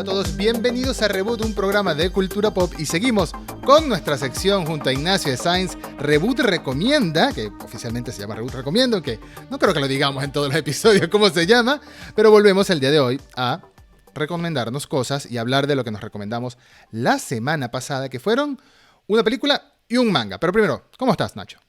a todos, bienvenidos a Reboot, un programa de cultura pop, y seguimos con nuestra sección junto a Ignacio de Sainz, Reboot Recomienda, que oficialmente se llama Reboot Recomiendo, que no creo que lo digamos en todos los episodios cómo se llama, pero volvemos el día de hoy a recomendarnos cosas y hablar de lo que nos recomendamos la semana pasada, que fueron una película y un manga. Pero primero, ¿cómo estás, Nacho?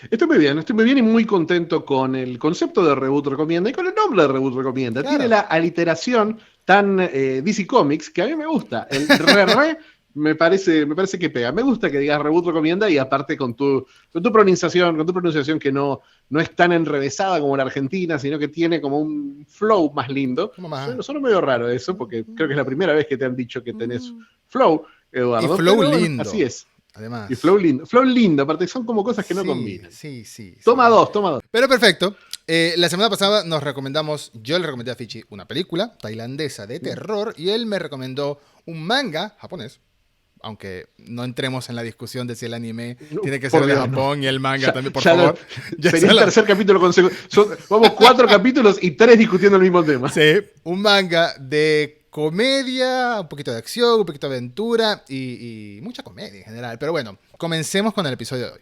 Estoy muy bien y muy contento con el concepto de Reboot Recomienda y con el nombre de Reboot Recomienda. Claro. Tiene la aliteración tan DC Comics que a mí me gusta. El re me parece que pega. Me gusta que digas Reboot Recomienda y aparte con tu pronunciación que no es tan enrevesada como la argentina, sino que tiene como un flow más lindo. Suena medio raro eso, porque creo que es la primera vez que te han dicho que tenés flow, Eduardo. Y flow lindo. Así es. Además. Y flow lindo, aparte son como cosas que no combinan. Sí. Toma dos. Pero perfecto. La semana pasada yo le recomendé a Fichi una película tailandesa de terror y él me recomendó un manga japonés. Aunque no entremos en la discusión de si el anime tiene que ser de Japón y el manga también, por favor. Sería el tercer capítulo consecutivo. Vamos 4 capítulos y 3 discutiendo el mismo tema. Sí, un manga de comedia, un poquito de acción, un poquito de aventura y mucha comedia en general. Pero bueno, comencemos con el episodio de hoy.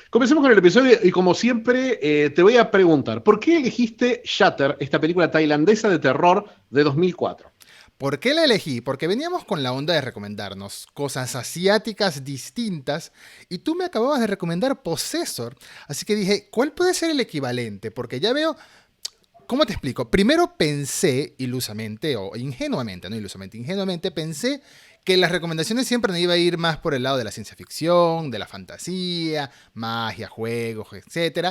Comencemos con el episodio y como siempre te voy a preguntar, ¿por qué elegiste Shutter, esta película tailandesa de terror de 2004? ¿Por qué la elegí? Porque veníamos con la onda de recomendarnos cosas asiáticas distintas y tú me acababas de recomendar Possessor. Así que dije, ¿cuál puede ser el equivalente? Porque ya veo... ¿Cómo te explico? Primero pensé ilusamente, o ingenuamente, no ilusamente, ingenuamente pensé que las recomendaciones siempre me iba a ir más por el lado de la ciencia ficción, de la fantasía, magia, juegos, etc.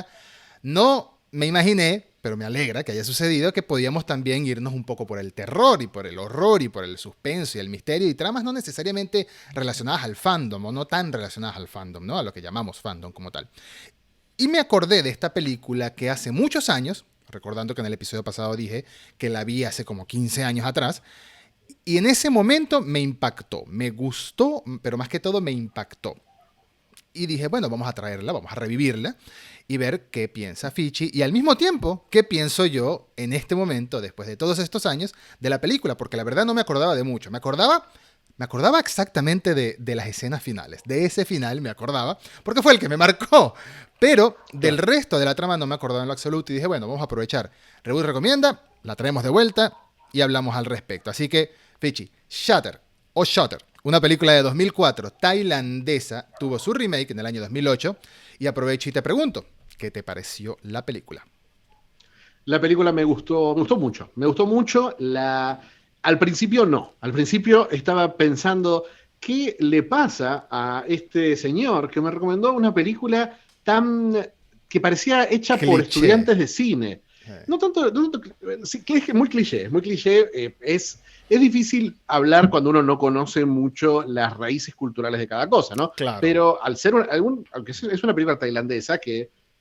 No me imaginé, pero me alegra que haya sucedido, que podíamos también irnos un poco por el terror y por el horror y por el suspenso y el misterio y tramas no necesariamente relacionadas al fandom o no tan relacionadas al fandom, ¿no? A lo que llamamos fandom como tal. Y me acordé de esta película que hace muchos años, recordando que en el episodio pasado dije que la vi hace como 15 años atrás, y en ese momento me impactó, me gustó, pero más que todo me impactó. Y dije, bueno, vamos a traerla, vamos a revivirla y ver qué piensa Fichi y al mismo tiempo qué pienso yo en este momento, después de todos estos años, de la película, porque la verdad no me acordaba de mucho. Me acordaba exactamente de las escenas finales. De ese final me acordaba, porque fue el que me marcó. Pero del resto de la trama no me acordaba en lo absoluto y dije, bueno, vamos a aprovechar. Reboot Recomienda, la traemos de vuelta y hablamos al respecto. Así que, Fichi, Shutter, una película de 2004 tailandesa, tuvo su remake en el año 2008 y aprovecho y te pregunto, ¿qué te pareció la película? La película me gustó mucho. Me gustó mucho. Al principio no. Al principio estaba pensando, ¿qué le pasa a este señor que me recomendó una película que parecía hecha por estudiantes de cine? No tanto, sí, que es muy cliché, es difícil hablar cuando uno no conoce mucho las raíces culturales de cada cosa, ¿no? Claro. Pero al ser aunque es una película tailandesa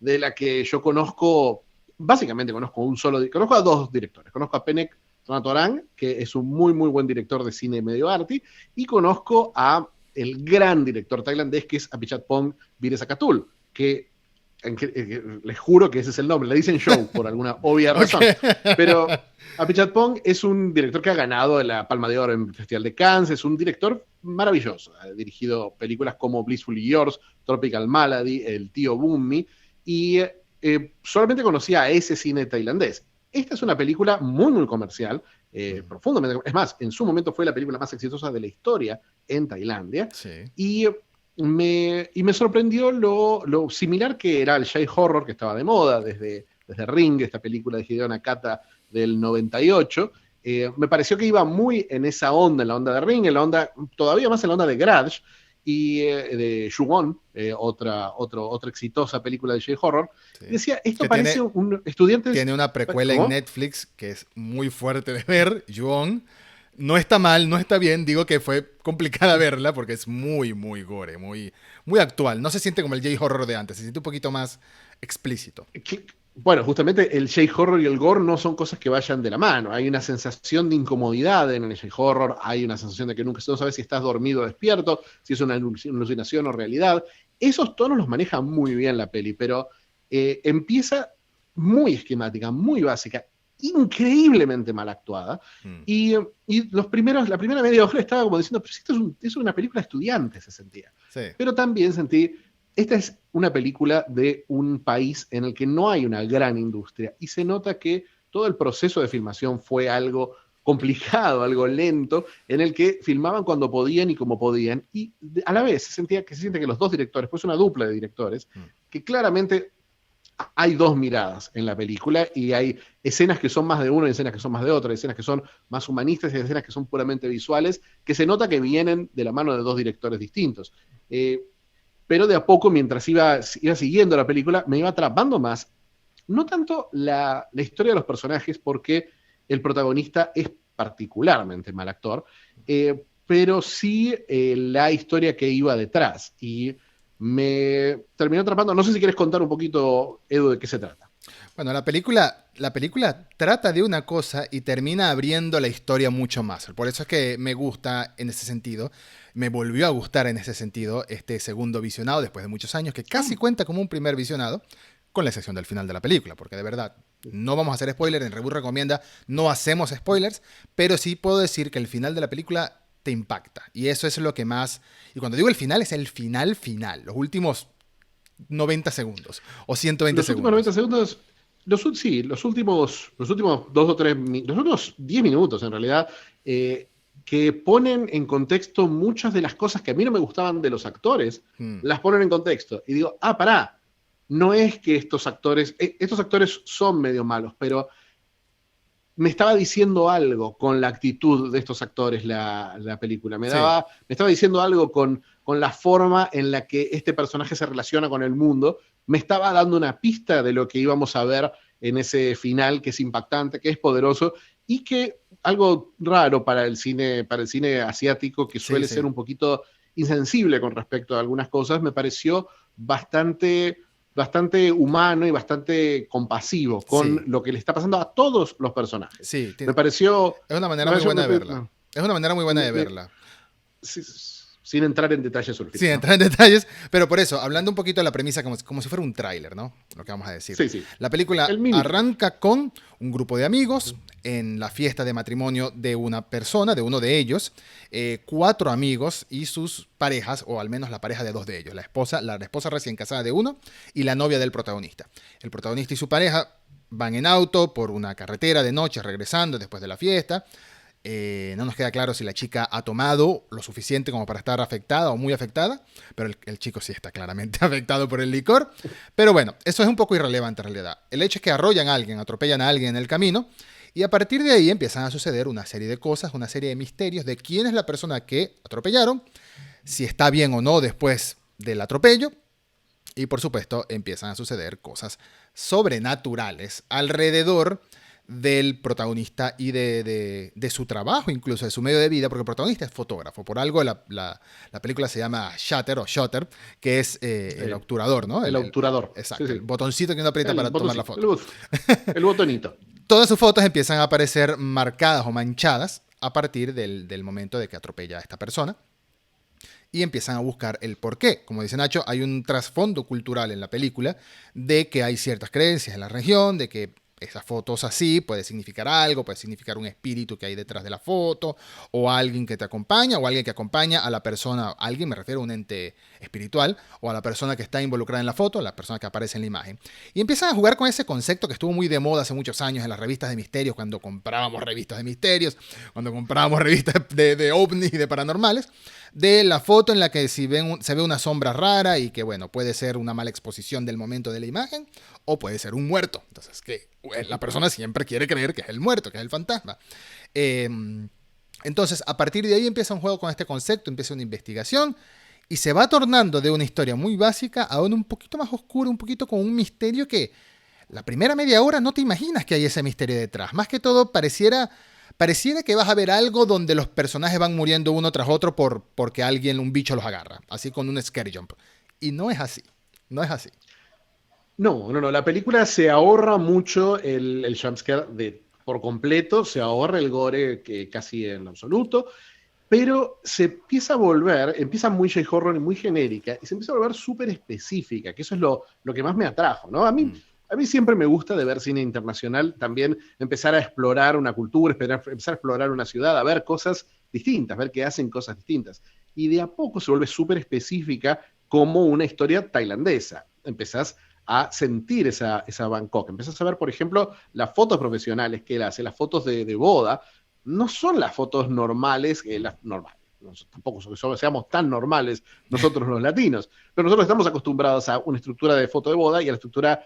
de la que yo conozco a 2 directores. Conozco a Penek Tranatorang, que es un muy, muy buen director de cine medio arty, y conozco a el gran director tailandés que es Apichatpong Virasakatul, que les juro que ese es el nombre, le dicen Show por alguna obvia razón. Pero Apichatpong es un director que ha ganado la Palma de Oro en el Festival de Cannes, es un director maravilloso, ha dirigido películas como Blissfully Yours, Tropical Malady, El tío Bummi, y solamente conocía a ese cine tailandés. Esta es una película muy, muy comercial, profundamente. Es más, en su momento fue la película más exitosa de la historia en Tailandia. Sí. Y me sorprendió lo similar que era el J-horror que estaba de moda desde Ring, esta película de Hideo Nakata del 98. Me pareció que iba muy en esa onda, en la onda de Ring, todavía más en la onda de Grudge y de Ju-On, otra exitosa película de J-horror. Sí. Decía, esto parece un estudiante... Tiene una precuela en Netflix que es muy fuerte de ver, Ju-On. No está mal, no está bien, digo que fue complicada verla porque es muy, muy gore, muy, muy actual. No se siente como el J-horror de antes, se siente un poquito más explícito. Bueno, justamente el J-horror y el gore no son cosas que vayan de la mano. Hay una sensación de incomodidad en el J-horror, hay una sensación de que nunca no sabes si estás dormido o despierto, si es una alucinación o realidad. Esos tonos los maneja muy bien la peli, pero empieza muy esquemática, muy básica. increíblemente mal actuada. Y la primera media hora estaba como diciendo, pero si esto es una película de estudiantes, se sentía. Sí. Pero también sentí, esta es una película de un país en el que no hay una gran industria y se nota que todo el proceso de filmación fue algo complicado, algo lento, en el que filmaban cuando podían y como podían, y a la vez se siente que los dos directores, pues una dupla de directores, que claramente hay dos miradas en la película y hay escenas que son más de uno y escenas que son más de otro, hay escenas que son más humanistas y escenas que son puramente visuales, que se nota que vienen de la mano de dos directores distintos. Pero de a poco, mientras iba siguiendo la película, me iba atrapando más, no tanto la historia de los personajes, porque el protagonista es particularmente mal actor, pero sí la historia que iba detrás. Y me terminó atrapando. No sé si quieres contar un poquito, Edu, de qué se trata. Bueno, la película trata de una cosa y termina abriendo la historia mucho más. Por eso es que me gusta en ese sentido. Me volvió a gustar en ese sentido este segundo visionado después de muchos años, que casi cuenta como un primer visionado, con la excepción del final de la película, porque de verdad, no vamos a hacer spoilers, en Reboot Recomienda no hacemos spoilers, pero sí puedo decir que el final de la película te impacta, y eso es lo que más, y cuando digo el final, es el final, los últimos 90 segundos, o 120 segundos. Los últimos 90 segundos, los últimos 2 o 3, los últimos 10 minutos en realidad, que ponen en contexto muchas de las cosas que a mí no me gustaban de los actores, las ponen en contexto, y digo, pará, no es que estos actores son medio malos, pero me estaba diciendo algo con la actitud de estos actores la película. Me estaba diciendo algo con la forma en la que este personaje se relaciona con el mundo. Me estaba dando una pista de lo que íbamos a ver en ese final, que es impactante, que es poderoso, y que algo raro para el cine asiático, que suele ser un poquito insensible con respecto a algunas cosas, me pareció bastante humano y bastante compasivo con lo que le está pasando a todos los personajes. Sí, me pareció... Es una manera muy buena de verla. Es una manera muy buena de verla. Sin entrar en detalles sobre el film. Sin entrar en detalles, pero por eso, hablando un poquito de la premisa como si fuera un tráiler, ¿no? Lo que vamos a decir. Sí. La película arranca con un grupo de amigos en la fiesta de matrimonio de una persona, de uno de ellos, 4 amigos y sus parejas, o al menos la pareja de 2 de ellos, la esposa recién casada de uno y la novia del protagonista. El protagonista y su pareja van en auto por una carretera de noche regresando después de la fiesta. No nos queda claro si la chica ha tomado lo suficiente como para estar afectada o muy afectada, pero el chico sí está claramente afectado por el licor. Pero bueno, eso es un poco irrelevante en realidad. El hecho es que arrollan a alguien, atropellan a alguien en el camino, y a partir de ahí empiezan a suceder una serie de cosas, una serie de misterios de quién es la persona que atropellaron, si está bien o no después del atropello, y por supuesto empiezan a suceder cosas sobrenaturales alrededor del protagonista y de su trabajo, incluso de su medio de vida, porque el protagonista es fotógrafo. Por algo la película se llama Shutter, que es el obturador, ¿no? El obturador. Exacto, el botoncito que uno aprieta para tomar la foto. El botonito. Todas sus fotos empiezan a aparecer marcadas o manchadas a partir del momento de que atropella a esta persona. Y empiezan a buscar el porqué. Como dice Nacho, hay un trasfondo cultural en la película de que hay ciertas creencias en la región, de que esas fotos así puede significar algo, puede significar un espíritu que hay detrás de la foto, o alguien que te acompaña, o alguien que acompaña a la persona, alguien me refiero a un ente espiritual, o a la persona que está involucrada en la foto, a la persona que aparece en la imagen. Y empiezan a jugar con ese concepto que estuvo muy de moda hace muchos años en las revistas de misterios, cuando comprábamos revistas de misterios, cuando comprábamos revistas de ovnis y de paranormales, de la foto en la que se ve una sombra rara y que, bueno, puede ser una mala exposición del momento de la imagen, o puede ser un muerto. Entonces, que la persona siempre quiere creer que es el muerto, que es el fantasma. Entonces, a partir de ahí empieza un juego con este concepto, empieza una investigación y se va tornando de una historia muy básica a una un poquito más oscura, un poquito con un misterio que la primera media hora no te imaginas que hay ese misterio detrás. Más que todo, pareciera que vas a ver algo donde los personajes van muriendo uno tras otro porque un bicho los agarra, así con un scare jump. Y no es así, no es así. No, la película se ahorra mucho el jumpscare por completo, se ahorra el gore que casi en absoluto, pero se empieza muy J-horror y muy genérica, y se empieza a volver súper específica, que eso es lo que más me atrajo, ¿no? A mí A mí siempre me gusta de ver cine internacional también empezar a explorar una cultura, empezar a explorar una ciudad, a ver cosas distintas, ver que hacen cosas distintas. Y de a poco se vuelve súper específica como una historia tailandesa. Empezás a sentir esa Bangkok. Empezás a ver, por ejemplo, las fotos profesionales que él hace, las fotos de boda, no son las fotos normales, las normales. Tampoco seamos tan normales nosotros los latinos, pero nosotros estamos acostumbrados a una estructura de foto de boda y a la estructura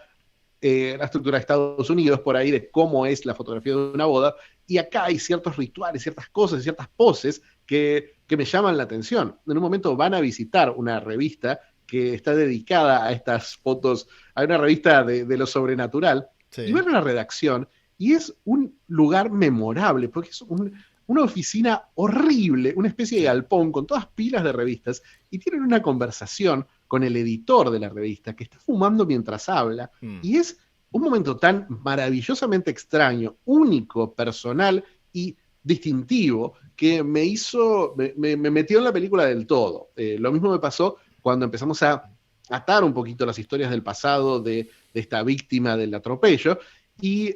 de Estados Unidos por ahí de cómo es la fotografía de una boda, y acá hay ciertos rituales, ciertas cosas, ciertas poses que me llaman la atención. En un momento van a visitar una revista que está dedicada a estas fotos, a una revista de lo sobrenatural, Sí. y van a la redacción, y es un lugar memorable, porque es una oficina horrible, una especie de galpón con todas pilas de revistas, y tienen una conversación con el editor de la revista que está fumando mientras habla, y es un momento tan maravillosamente extraño, único, personal y distintivo que me metió en la película del todo. Lo mismo me pasó cuando empezamos a atar un poquito las historias del pasado de esta víctima del atropello y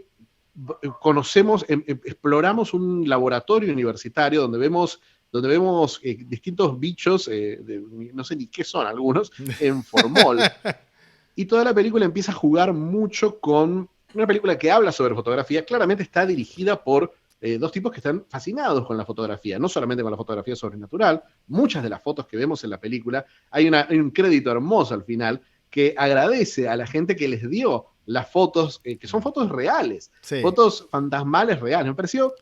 exploramos un laboratorio universitario donde vemos distintos bichos, no sé ni qué son algunos, en formol. Y toda la película empieza a jugar mucho con una película que habla sobre fotografía. Claramente está dirigida por dos tipos que están fascinados con la fotografía, no solamente con la fotografía sobrenatural. Muchas de las fotos que vemos en la película, hay un crédito hermoso al final que agradece a la gente que les dio las fotos, que son fotos reales, sí, fotos fantasmales reales. Me pareció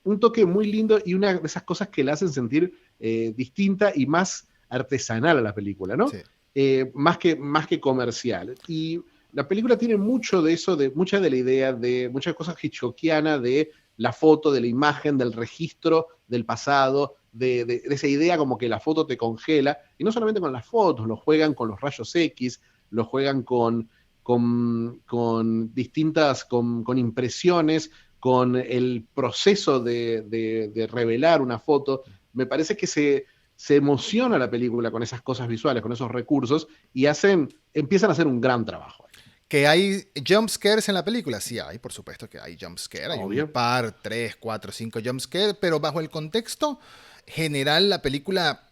un toque muy lindo y una de esas cosas que la hacen sentir distinta y más artesanal a la película, ¿no? Sí. Más que comercial. Y la película tiene mucho de eso, mucha de la idea de muchas cosas hitchcockiana de la foto, de la imagen, del registro del pasado, de esa idea como que la foto te congela, y no solamente con las fotos, lo juegan con los rayos X, lo juegan con distintas, con impresiones, con el proceso de revelar una foto. Me parece que se emociona la película con esas cosas visuales, con esos recursos, y empiezan a hacer un gran trabajo. ¿Que hay jump scares en la película? Sí hay, por supuesto que hay jump scares. Hay un par, 3, 4, 5 jump scares, pero bajo el contexto general la película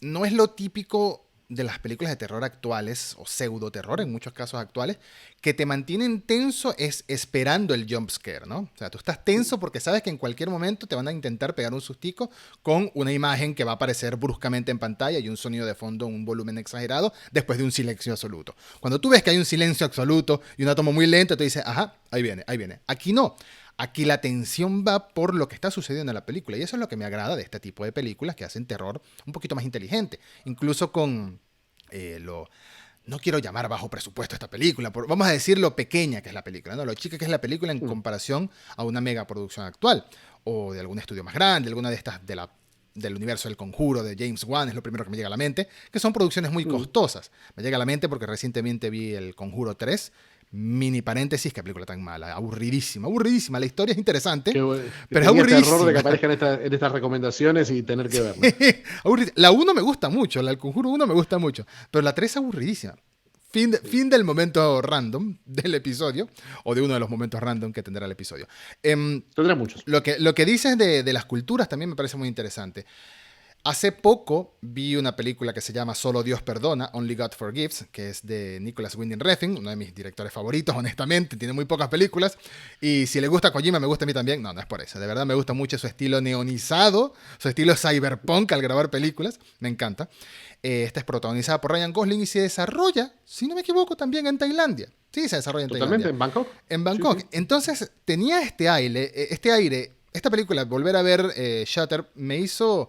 no es lo típico de las películas de terror actuales, o pseudo terror en muchos casos actuales, que te mantienen tenso es esperando el jump scare, ¿no? O sea, tú estás tenso porque sabes que en cualquier momento te van a intentar pegar un sustico con una imagen que va a aparecer bruscamente en pantalla y un sonido de fondo, un volumen exagerado, después de un silencio absoluto. Cuando tú ves que hay un silencio absoluto y una toma muy lenta, te dices, ajá, ahí viene, ahí viene. Aquí no. Aquí la tensión va por lo que está sucediendo en la película. Y eso es lo que me agrada de este tipo de películas que hacen terror un poquito más inteligente. Incluso con no quiero llamar bajo presupuesto esta película, vamos a decir lo pequeña que es la película, ¿no? Lo chica que es la película en comparación a una megaproducción actual. O de algún estudio más grande, alguna de estas del universo del Conjuro, de James Wan, es lo primero que me llega a la mente, que son producciones muy costosas. Me llega a la mente porque recientemente vi el Conjuro 3, mini paréntesis, qué película tan mala, aburridísima, la historia es interesante, pero es aburridísima. Terror de que aparezcan en estas recomendaciones y tener que verla. La 1 me gusta mucho, el Conjuro 1 me gusta mucho, pero la 3 es aburridísima. Fin del momento random del episodio, o de uno de los momentos random que tendrá el episodio. Tendrá muchos. Lo que dices de las culturas también me parece muy interesante. Hace poco vi una película que se llama Solo Dios Perdona, Only God Forgives, que es de Nicolas Winding Refn, uno de mis directores favoritos, honestamente. Tiene muy pocas películas. Y si le gusta a Kojima, me gusta a mí también. No es por eso. De verdad me gusta mucho su estilo neonizado, su estilo cyberpunk al grabar películas. Me encanta. Esta es protagonizada por Ryan Gosling y se desarrolla, si no me equivoco, también en Tailandia. Sí, se desarrolla en Tailandia. ¿Totalmente? ¿En Bangkok? En Bangkok. Sí. Entonces, tenía este aire. Esta película, volver a ver Shutter, me hizo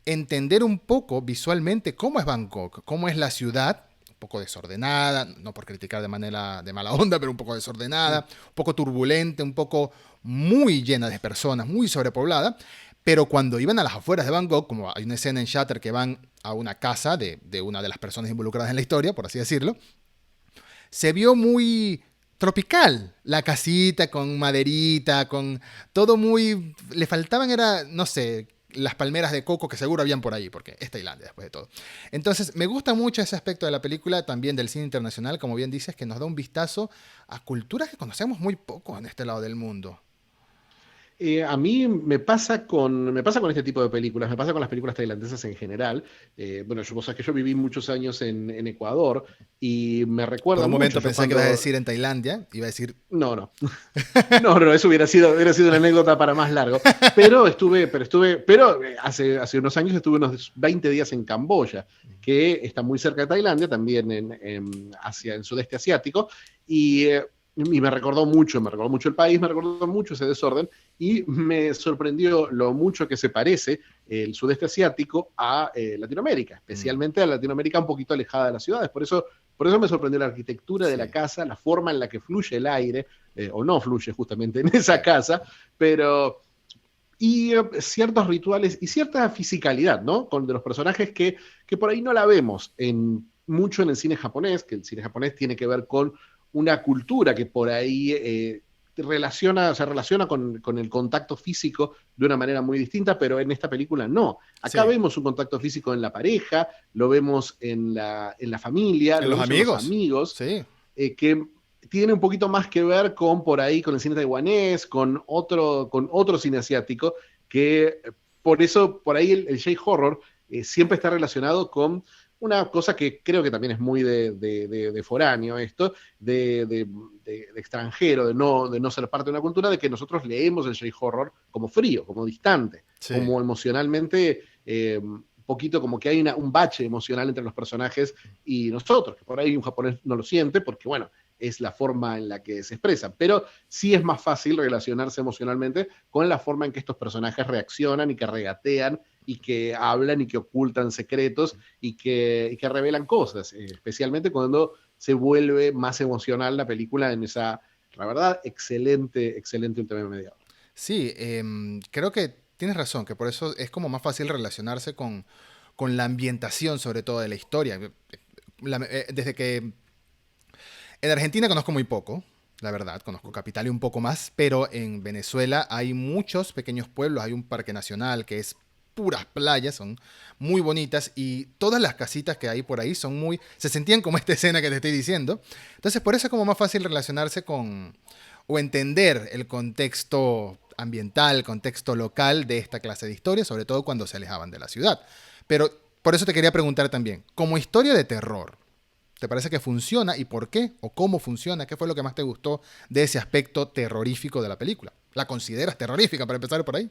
entender un poco visualmente cómo es Bangkok, cómo es la ciudad, un poco desordenada, no por criticar de manera de mala onda, pero un poco desordenada, un poco turbulente, un poco muy llena de personas, muy sobrepoblada. Pero cuando iban a las afueras de Bangkok, como hay una escena en Shutter que van a una casa de una de las personas involucradas en la historia, por así decirlo, se vio muy tropical. La casita con maderita, con todo muy... Le faltaban, no sé, las palmeras de coco que seguro habían por ahí, porque es Tailandia después de todo. Entonces, me gusta mucho ese aspecto de la película, también del cine internacional, como bien dices, que nos da un vistazo a culturas que conocemos muy poco en este lado del mundo. A mí me pasa con este tipo de películas, me pasa con las películas tailandesas en general. Bueno, vos sabés que yo viví muchos años en Ecuador y me Por recuerdo un mucho, momento yo pensé que ibas a cuando... decir en Tailandia, iba a decir... No, no, no, eso hubiera sido una anécdota para más largo. Pero hace unos años estuve unos 20 días en Camboya, que está muy cerca de Tailandia, también en el sudeste asiático, y me recordó mucho el país, me recordó mucho ese desorden, y me sorprendió lo mucho que se parece el sudeste asiático a Latinoamérica, Mm, especialmente a Latinoamérica un poquito alejada de las ciudades. Por eso me sorprendió la arquitectura de la sí, casa, la forma en la que fluye el aire, o no fluye justamente en esa casa, pero ciertos rituales y cierta fisicalidad, ¿no? De los personajes que por ahí no la vemos mucho en el cine japonés, que el cine japonés tiene que ver con una cultura que por ahí se relaciona con el contacto físico de una manera muy distinta, pero en esta película no. Acá sí. vemos un contacto físico en la pareja, lo vemos en la familia, En lo los vemos en los amigos, amigos, sí. que tiene un poquito más que ver con por ahí, con el cine taiwanés, con otro cine asiático, que por eso, por ahí el J-horror siempre está relacionado con una cosa que creo que también es muy de foráneo esto, de extranjero, de no ser parte de una cultura, de que nosotros leemos el J-horror como frío, como distante, Sí. como emocionalmente, un poquito como que hay un bache emocional entre los personajes y nosotros, que por ahí un japonés no lo siente, porque bueno, es la forma en la que se expresan, pero sí es más fácil relacionarse emocionalmente con la forma en que estos personajes reaccionan y que regatean y que hablan y que ocultan secretos y que revelan cosas, especialmente cuando se vuelve más emocional la película en esa, la verdad, excelente, excelente última media hora. Sí, creo que tienes razón, que por eso es como más fácil relacionarse con la ambientación, sobre todo de la historia. Desde que en Argentina conozco muy poco, la verdad, conozco Capital y un poco más, pero en Venezuela hay muchos pequeños pueblos, hay un parque nacional que es puras playas, son muy bonitas y todas las casitas que hay por ahí son se sentían como esta escena que te estoy diciendo. Entonces por eso es como más fácil relacionarse con o entender el contexto ambiental, el contexto local de esta clase de historias, sobre todo cuando se alejaban de la ciudad. Pero por eso te quería preguntar también, como historia de terror, ¿te parece que funciona y por qué? ¿O cómo funciona? ¿Qué fue lo que más te gustó de ese aspecto terrorífico de la película? ¿La consideras terrorífica para empezar por ahí?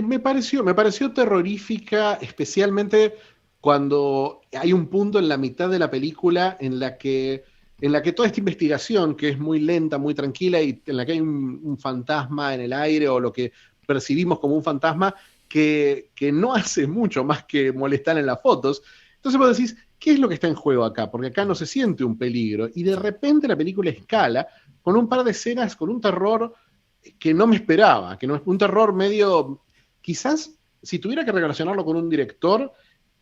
Me pareció terrorífica, especialmente cuando hay un punto en la mitad de la película en la que toda esta investigación, que es muy lenta, muy tranquila, y en la que hay un fantasma en el aire, o lo que percibimos como un fantasma, que no hace mucho más que molestar en las fotos. Entonces vos decís, ¿qué es lo que está en juego acá? Porque acá no se siente un peligro, y de Sí. repente la película escala con un par de escenas, con un terror que no me esperaba, que no es un terror medio, quizás si tuviera que relacionarlo con un director,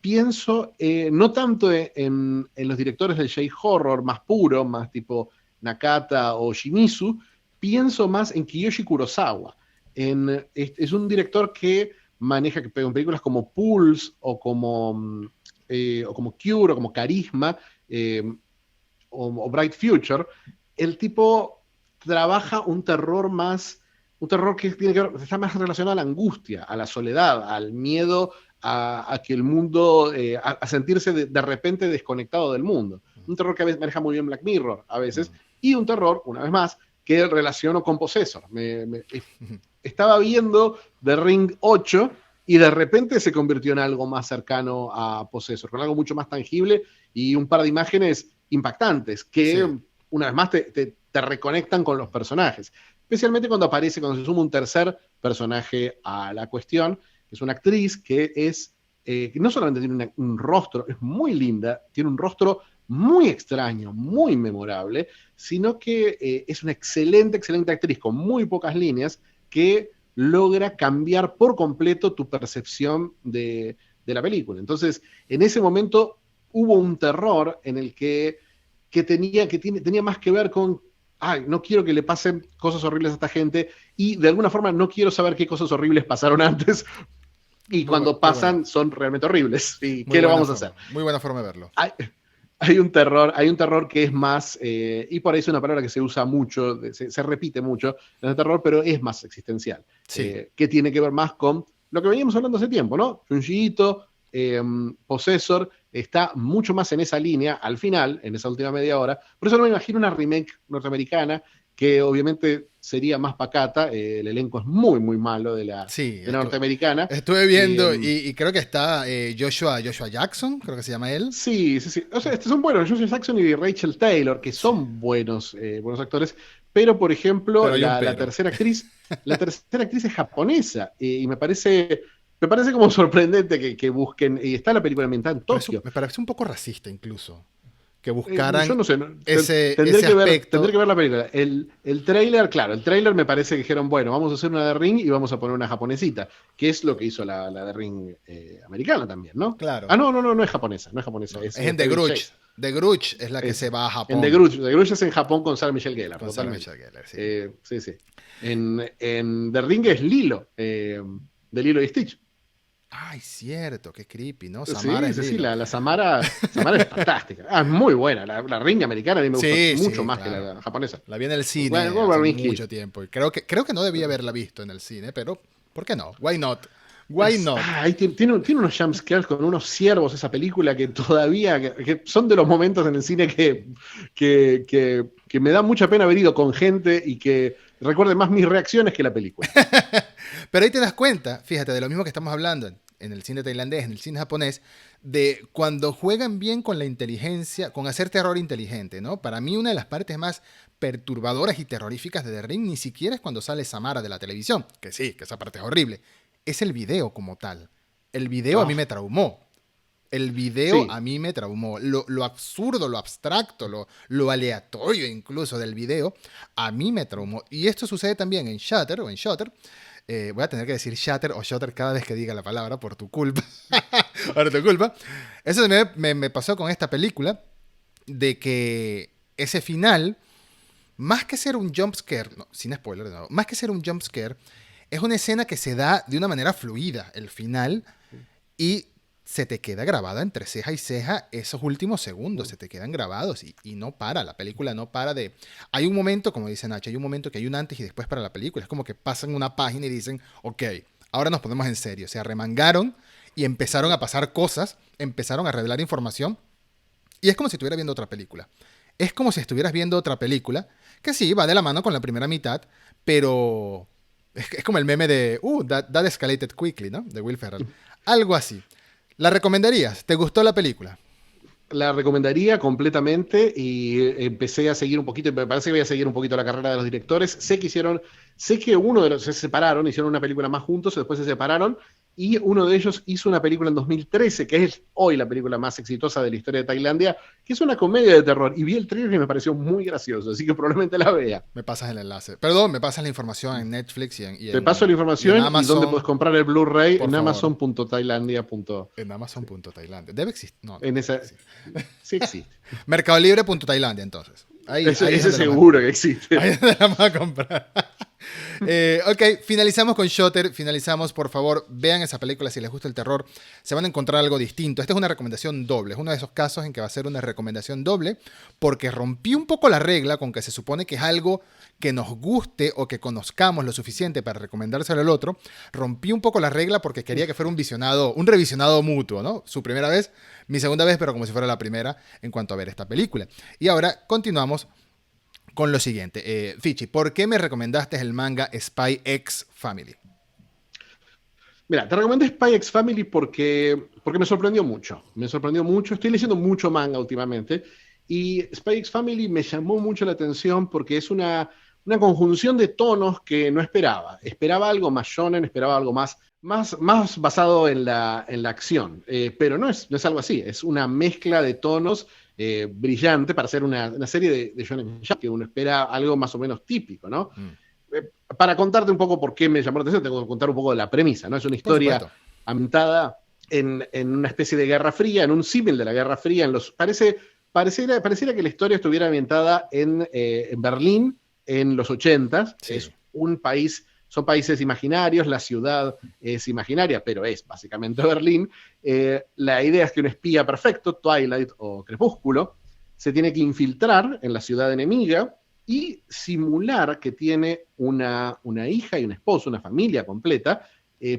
pienso no tanto en los directores del J-horror más puro, más tipo Nakata o Shimizu, pienso más en Kiyoshi Kurosawa. Es un director que maneja que en películas como Pulse o como Cure o como Carisma, eh, o Bright Future, el tipo trabaja un terror que está más relacionado a la angustia, a la soledad, al miedo, a que el mundo, a sentirse de repente desconectado del mundo. Un terror que a veces maneja muy bien Black Mirror, a veces, Mm. y un terror, una vez más, que relaciono con Possessor. Estaba viendo The Ring 8 y de repente se convirtió en algo más cercano a Possessor, con algo mucho más tangible y un par de imágenes impactantes que, Sí, una vez más, te reconectan con los personajes. Especialmente cuando se suma un tercer personaje a la cuestión, que es una actriz que no solamente tiene un rostro, es muy linda, tiene un rostro muy extraño, muy memorable, sino que es una excelente, excelente actriz con muy pocas líneas que logra cambiar por completo tu percepción de la película. Entonces, en ese momento hubo un terror en el que tenía más que ver con, ay, no quiero que le pasen cosas horribles a esta gente y de alguna forma no quiero saber qué cosas horribles pasaron antes Y Muy, cuando muy buena, pasan son realmente horribles. ¿Y muy qué le buena vamos a forma. hacer? Muy buena forma de verlo. Hay, hay un terror que es más, y por ahí es una palabra que se usa mucho, se repite mucho en el terror, pero es más existencial, Sí, que tiene que ver más con lo que veníamos hablando hace tiempo, ¿no? Junji Ito, Possessor, está mucho más en esa línea al final, en esa última media hora. Por eso no me imagino una remake norteamericana que obviamente sería más pacata. El elenco es muy, muy malo sí. de la norteamericana. Estuve Eh, viendo y creo que está Joshua Jackson, creo que se llama él. Sí, sí, sí. O sea, estos son buenos, Joseph Jackson y Rachel Taylor, que Sí. son buenos, buenos actores, pero por ejemplo, Pero hay un la pero. la tercera actriz es japonesa, y me parece como sorprendente que busquen, y está la película ambientada en Tokio. Me parece un poco racista incluso. Que Yo buscaran no sé, ese tendré aspecto. que ver la película. El tráiler, claro, el tráiler me parece que dijeron, bueno, vamos a hacer una de Ring y vamos a poner una japonesita, que es lo que hizo la de Ring americana también, ¿no? Claro. Ah, no, no, no, no es japonesa, No, es es en The Heavy Grudge. Chase. The Grudge es la que se Es va a en Japón The Grudge es en Japón con Sarah Michelle Gellar, con Sarah totalmente. Michelle Gellar, sí. Sí, sí. En The Ring es Lilo, de Lilo y Stitch. Ay, cierto, qué creepy, ¿no? Samara Sí, es sí, sí, Lilo. la Samara es fantástica. Ah, es muy buena. La Ring americana a mí me gusta Sí, mucho sí, más que claro. la japonesa. La vi en el cine Bueno, hace Berlinski. mucho tiempo. Y creo que no debía haberla visto en el cine, pero ¿por qué no? Why not? Why not? Ahí tiene unos jumpscares con unos ciervos esa película que todavía, que son de los momentos en el cine que me da mucha pena haber ido con gente y que recuerde más mis reacciones que la película. Pero ahí te das cuenta, fíjate, de lo mismo que estamos hablando en el cine tailandés, en el cine japonés, de cuando juegan bien con la inteligencia, con hacer terror inteligente, ¿no? Para mí una de las partes más perturbadoras y terroríficas de The Ring ni siquiera es cuando sale Samara de la televisión, que sí, que esa parte es horrible, es el video como tal. El video a mí Oh, me traumó. El video sí, a mí me traumó. Lo absurdo, lo abstracto, lo aleatorio incluso del video, a mí me traumó. Y esto sucede también en Shutter o en Shutter. Voy a tener que decir Shutter o Shutter cada vez que diga la palabra por tu culpa. Por tu culpa. Eso me pasó con esta película, de que ese final, más que ser un jump scare, no, sin spoiler de nuevo, más que ser un jump scare, es una escena que se da de una manera fluida, el final, y se te queda grabada entre ceja y ceja esos últimos segundos, se te quedan grabados y no para, la película no para de... Hay un momento, como dice Nacho, hay un momento que hay un antes y después para la película, es como que pasan una página y dicen, ok, ahora nos ponemos en serio, se arremangaron y empezaron a pasar cosas, empezaron a revelar información y es como si estuvieras viendo otra película. Es como si estuvieras viendo otra película, que sí, va de la mano con la primera mitad, pero es como el meme de, that escalated quickly, ¿no? De Will Ferrell. Algo así. ¿La recomendarías? ¿Te gustó la película? la recomendaría completamente y empecé a seguir un poquito, me parece que voy a seguir un poquito la carrera de los directores. Sé que uno de los se separaron, hicieron una película más juntos, después se separaron y uno de ellos hizo una película en 2013, que es hoy la película más exitosa de la historia de Tailandia, que es una comedia de terror. Y vi el trailer y me pareció muy gracioso, así que probablemente la vea. Me pasas el enlace. Perdón, me pasas la información en Netflix Te paso la y en información y dónde puedes Amazon, comprar el Blu-ray por en favor. amazon.tailandia. En Sí. Amazon.tailandia. Debe existir. No, En esa, sí. sí existe. Mercadolibre.tailandia, entonces. Ahí es Ese donde la más, seguro que existe. ahí es donde la vas a comprar. Ok, finalizamos con Shutter. Finalizamos, por favor, vean esa película si les gusta el terror. Se van a encontrar algo distinto. Esta es una recomendación doble. Es uno de esos casos en que va a ser una recomendación doble porque rompí un poco la regla con que se supone que es algo que nos guste o que conozcamos lo suficiente para recomendárselo al otro. Rompí un poco la regla porque quería que fuera un revisionado mutuo, ¿no? Su primera vez, mi segunda vez, pero como si fuera la primera en cuanto a ver esta película. Y ahora continuamos con lo siguiente. Fichi, ¿por qué me recomendaste el manga Spy X Family? Mira, te recomendé Spy X Family porque me sorprendió mucho. Me sorprendió mucho. Estoy leyendo mucho manga últimamente. Y Spy X Family me llamó mucho la atención porque es una conjunción de tonos que no esperaba. Esperaba algo más shonen, esperaba algo más basado en la acción. Pero no es algo así. Es una mezcla de tonos brillante para hacer una serie de shonen jump que uno espera algo más o menos típico, ¿no? Mm, Para contarte un poco por qué me llamó la atención, tengo que contar un poco de la premisa, ¿no? Es una por historia supuesto. ambientada en una especie de guerra fría, en un símil de la guerra fría. Pareciera que la historia estuviera ambientada en Berlín en los 80s. Sí. Es un país son países imaginarios, la ciudad es imaginaria, pero es básicamente Berlín. La idea es que un espía perfecto, Twilight o Crepúsculo, se tiene que infiltrar en la ciudad enemiga y simular que tiene una hija y un esposo, una familia completa,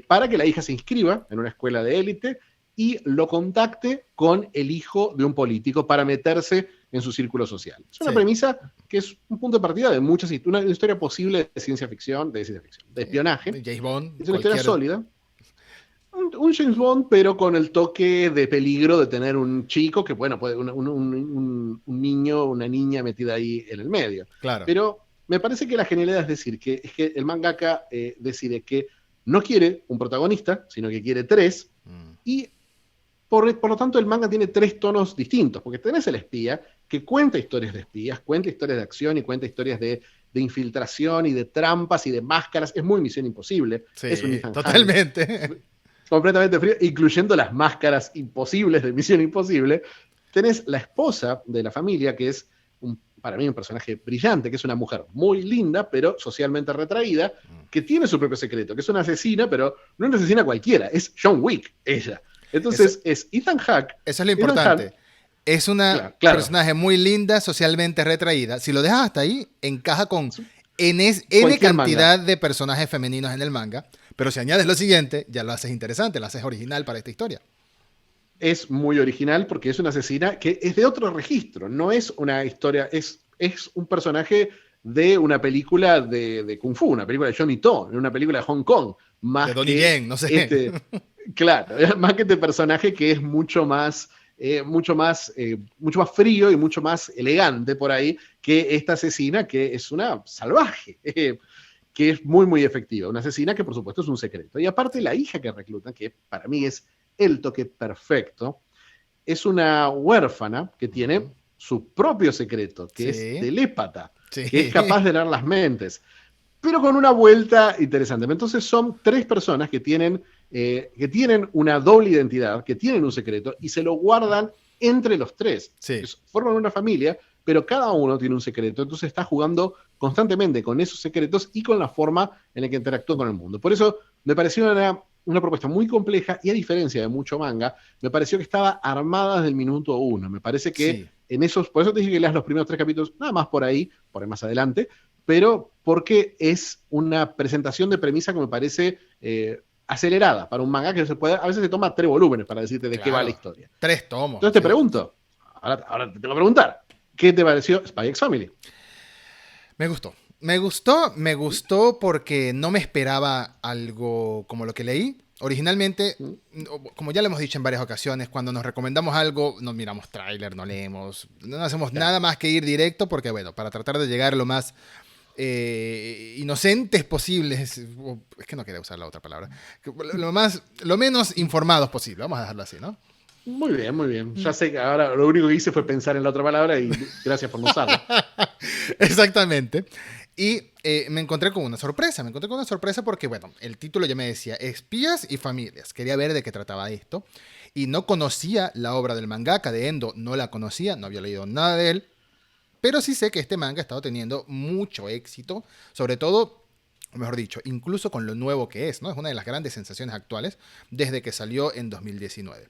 para que la hija se inscriba en una escuela de élite y lo contacte con el hijo de un político para meterse en su círculo social. Es una premisa que es un punto de partida de una historia posible de ciencia ficción, de espionaje. James Bond. Es una historia sólida. Un James Bond, pero con el toque de peligro de tener un chico que, bueno, puede un niño, una niña metida ahí en el medio. Claro. Pero me parece que la genialidad es decir que el mangaka decide que no quiere un protagonista, sino que quiere 3, y por lo tanto el manga tiene 3 tonos distintos, porque tenés el espía, que cuenta historias de espías, cuenta historias de acción y cuenta historias de infiltración y de trampas y de máscaras. Es muy Misión Imposible. Sí, es un Ethan totalmente. Hunt, completamente frío, incluyendo las máscaras imposibles de Misión Imposible. Tenés la esposa de la familia, que es para mí un personaje brillante, que es una mujer muy linda, pero socialmente retraída, que tiene su propio secreto, que es una asesina, pero no una asesina cualquiera, es John Wick, ella. Entonces es Ethan Hawke. Eso es lo importante. Es una personaje muy linda, socialmente retraída. Si lo dejas hasta ahí, encaja con N cantidad de personajes femeninos en el manga. Pero si añades lo siguiente, ya lo haces interesante, lo haces original para esta historia. Es muy original porque es una asesina que es de otro registro. No es una historia, es un personaje de una película de Kung Fu, una película de Johnny To, una película de Hong Kong. Más de Donnie Yen, no sé. Claro, más que este personaje que es mucho más frío y mucho más elegante por ahí que esta asesina que es una salvaje, que es muy, muy efectiva. Una asesina que por supuesto es un secreto. Y aparte la hija que reclutan, que para mí es el toque perfecto, es una huérfana que tiene su propio secreto, que es telépata, que es capaz de leer las mentes, pero con una vuelta interesante. Entonces son 3 personas que tienen una doble identidad, que tienen un secreto y se lo guardan entre los 3. Sí. Forman una familia, pero cada uno tiene un secreto. Entonces está jugando constantemente con esos secretos y con la forma en la que interactúa con el mundo. Por eso me pareció una propuesta muy compleja y, a diferencia de mucho manga, me pareció que estaba armada desde el minuto 1. Me parece que por eso te dije que leas los primeros 3 capítulos, nada más por ahí más adelante, pero porque es una presentación de premisa que me parece acelerada para un manga que a veces se toma 3 volúmenes para decirte de qué va la historia. 3 tomos. Entonces te pregunto, ahora te tengo que preguntar, ¿qué te pareció Spy X Family? Me gustó porque no me esperaba algo como lo que leí. Originalmente, como ya lo hemos dicho en varias ocasiones, cuando nos recomendamos algo, no miramos tráiler, no leemos, no hacemos nada más que ir directo porque, bueno, para tratar de llegar lo más inocentes posibles, es que no quería usar la otra palabra, lo menos informados posible, vamos a dejarlo así, ¿no? Muy bien, muy bien. Ya sé que ahora lo único que hice fue pensar en la otra palabra y gracias por no usarla. Exactamente. Y me encontré con una sorpresa. Porque, bueno, el título ya me decía Espías y Familias. Quería ver de qué trataba esto. Y no conocía la obra del mangaka de Endo. No la conocía, no había leído nada de él. Pero sí sé que este manga ha estado teniendo mucho éxito. Sobre todo, o mejor dicho, incluso con lo nuevo que es, ¿no? Es una de las grandes sensaciones actuales desde que salió en 2019.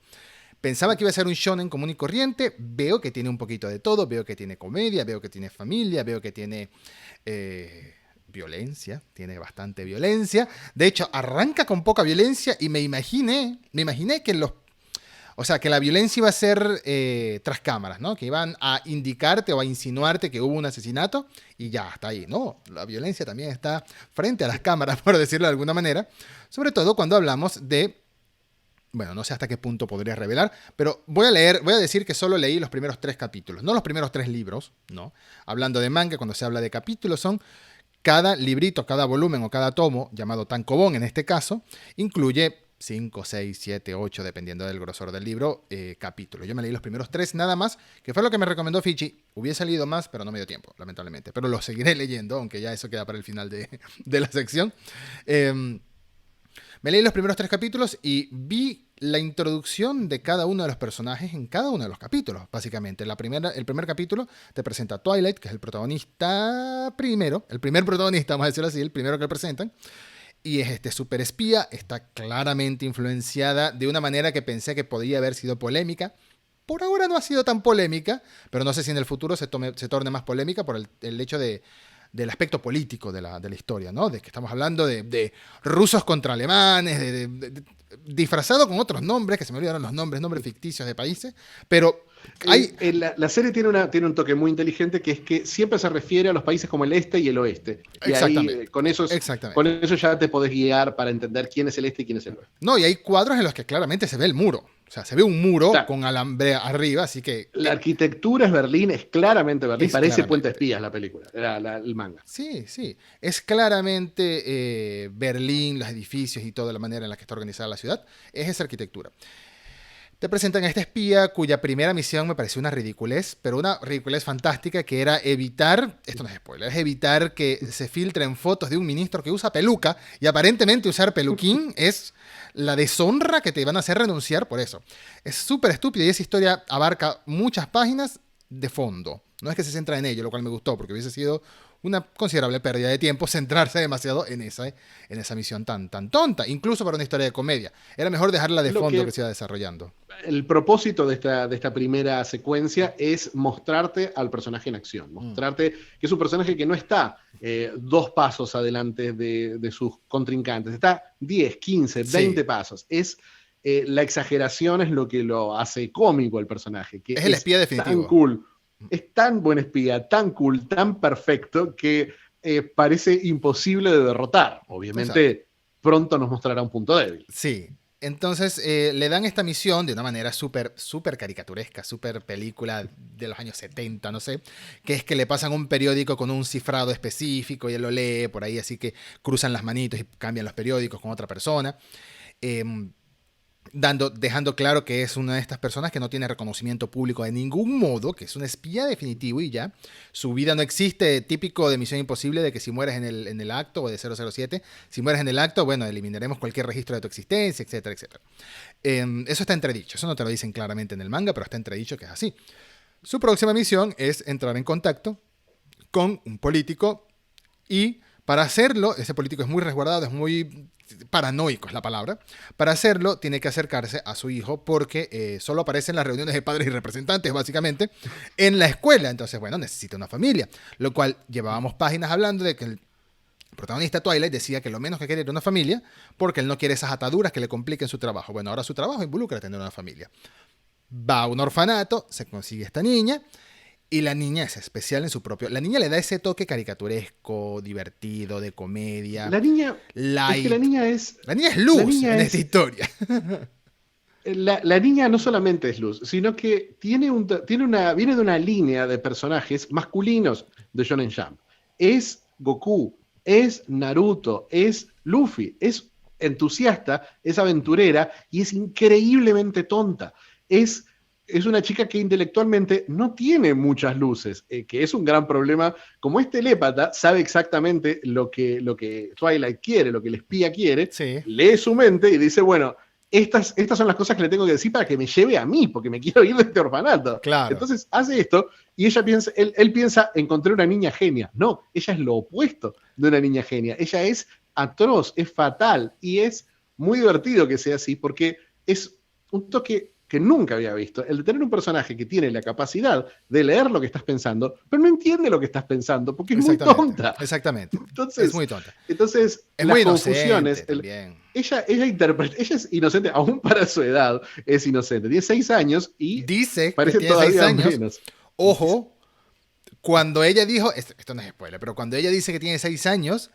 Pensaba que iba a ser un shonen común y corriente. Veo que tiene un poquito de todo. Veo que tiene comedia, veo que tiene familia, veo que tiene violencia. Tiene bastante violencia. De hecho, arranca con poca violencia y me imaginé que que la violencia iba a ser tras cámaras, ¿no? Que iban a indicarte o a insinuarte que hubo un asesinato y ya, hasta ahí. No, la violencia también está frente a las cámaras, por decirlo de alguna manera. Sobre todo cuando hablamos de... Bueno, no sé hasta qué punto podría revelar, pero voy a decir que solo leí los primeros 3 capítulos, no los primeros 3 libros, ¿no? Hablando de manga, cuando se habla de capítulos, son cada librito, cada volumen o cada tomo, llamado tankobon en este caso, incluye 5, 6, 7, 8, dependiendo del grosor del libro, capítulos. Yo me leí los primeros 3 nada más, que fue lo que me recomendó Fichi. Hubiese leído más, pero no me dio tiempo, lamentablemente. Pero lo seguiré leyendo, aunque ya eso queda para el final de la sección. Me leí los primeros 3 capítulos y vi la introducción de cada uno de los personajes en cada uno de los capítulos, básicamente. El primer capítulo te presenta a Twilight, que es el protagonista primero, el primer protagonista, vamos a decirlo así, el primero que presentan, y es este super espía, está claramente influenciada de una manera que pensé que podría haber sido polémica. Por ahora no ha sido tan polémica, pero no sé si en el futuro se torne más polémica por el hecho del aspecto político de la historia, ¿no? De que estamos hablando de rusos contra alemanes, disfrazado con otros nombres, que se me olvidaron los nombres ficticios de países, pero la serie tiene un toque muy inteligente, que es que siempre se refiere a los países como el este y el oeste. Y ahí, con eso ya te podés guiar para entender quién es el este y quién es el oeste. No, y hay cuadros en los que claramente se ve el muro. O sea, se ve un muro con alambre arriba, así que... La arquitectura es Berlín, es claramente Berlín. Parece Puente Espías la película, el manga. Sí. Es claramente Berlín, los edificios y toda la manera en la que está organizada la ciudad. Es esa arquitectura. Te presentan a este espía cuya primera misión me pareció una ridiculez, pero una ridiculez fantástica, que era evitar, esto no es spoiler, es evitar que se filtren fotos de un ministro que usa peluca, y aparentemente usar peluquín es la deshonra que te van a hacer renunciar por eso. Es súper estúpido y esa historia abarca muchas páginas de fondo. No es que se centra en ello, lo cual me gustó, porque hubiese sido una considerable pérdida de tiempo centrarse demasiado en esa misión tan tonta, incluso para una historia de comedia. Era mejor dejarla de fondo que se iba desarrollando. El propósito de esta primera secuencia es mostrarte al personaje en acción, mostrarte que es un personaje que no está 2 pasos adelante de sus contrincantes, está 10, 15, 20 pasos. La exageración es lo que lo hace cómico el personaje, que es el espía definitivo. Tan cool. Es tan buen espía, tan cool, tan perfecto, que parece imposible de derrotar. Obviamente, pronto nos mostrará un punto débil. Sí. Entonces le dan esta misión de una manera súper caricaturesca, súper película de los años 70, no sé, que es que le pasan un periódico con un cifrado específico y él lo lee por ahí, así que cruzan las manitos y cambian los periódicos con otra persona. Dejando claro que es una de estas personas que no tiene reconocimiento público de ningún modo, que es un espía definitivo y ya. Su vida no existe, típico de Misión Imposible, de que si mueres en el acto, o de 007, si mueres en el acto, bueno, eliminaremos cualquier registro de tu existencia, etcétera, etcétera. Eso está entredicho, eso no te lo dicen claramente en el manga, pero está entredicho que es así. Su próxima misión es entrar en contacto con un político y para hacerlo, ese político es muy resguardado, es muy paranoico es la palabra. Para hacerlo tiene que acercarse a su hijo porque solo aparece en las reuniones de padres y representantes básicamente en la escuela. Entonces, bueno, necesita una familia, lo cual llevábamos páginas hablando de que el protagonista Twilight decía que lo menos que quiere era una familia porque él no quiere esas ataduras que le compliquen su trabajo. Bueno, ahora su trabajo involucra tener una familia. Va a un orfanato, se consigue esta niña. Y la niña es especial en su propio... La niña le da ese toque caricaturesco, divertido, de comedia. La niña... light. Es que la niña es... La niña es luz esta historia. La niña no solamente es luz, sino que viene de una línea de personajes masculinos de Shonen Jump. Es Goku, es Naruto, es Luffy, es entusiasta, es aventurera y es increíblemente tonta. Es una chica que intelectualmente no tiene muchas luces, que es un gran problema. Como es telépata, sabe exactamente lo que Twilight quiere, lo que el espía quiere, lee su mente y dice, bueno, estas son las cosas que le tengo que decir para que me lleve a mí, porque me quiero ir de este orfanato. Claro. Entonces hace esto y él piensa, encontré una niña genia. No, ella es lo opuesto de una niña genia. Ella es atroz, es fatal y es muy divertido que sea así porque es un toque que nunca había visto, el de tener un personaje que tiene la capacidad de leer lo que estás pensando, pero no entiende lo que estás pensando, porque es muy tonta. Exactamente. Entonces, es muy tonta. Entonces, es las muy confusiones... Ella es inocente, aún para su edad, es inocente. Tiene 6 años y dice parece que tiene todavía 6 años. Menos. Ojo, cuando ella dijo, esto no es spoiler, pero cuando ella dice que tiene 6 años,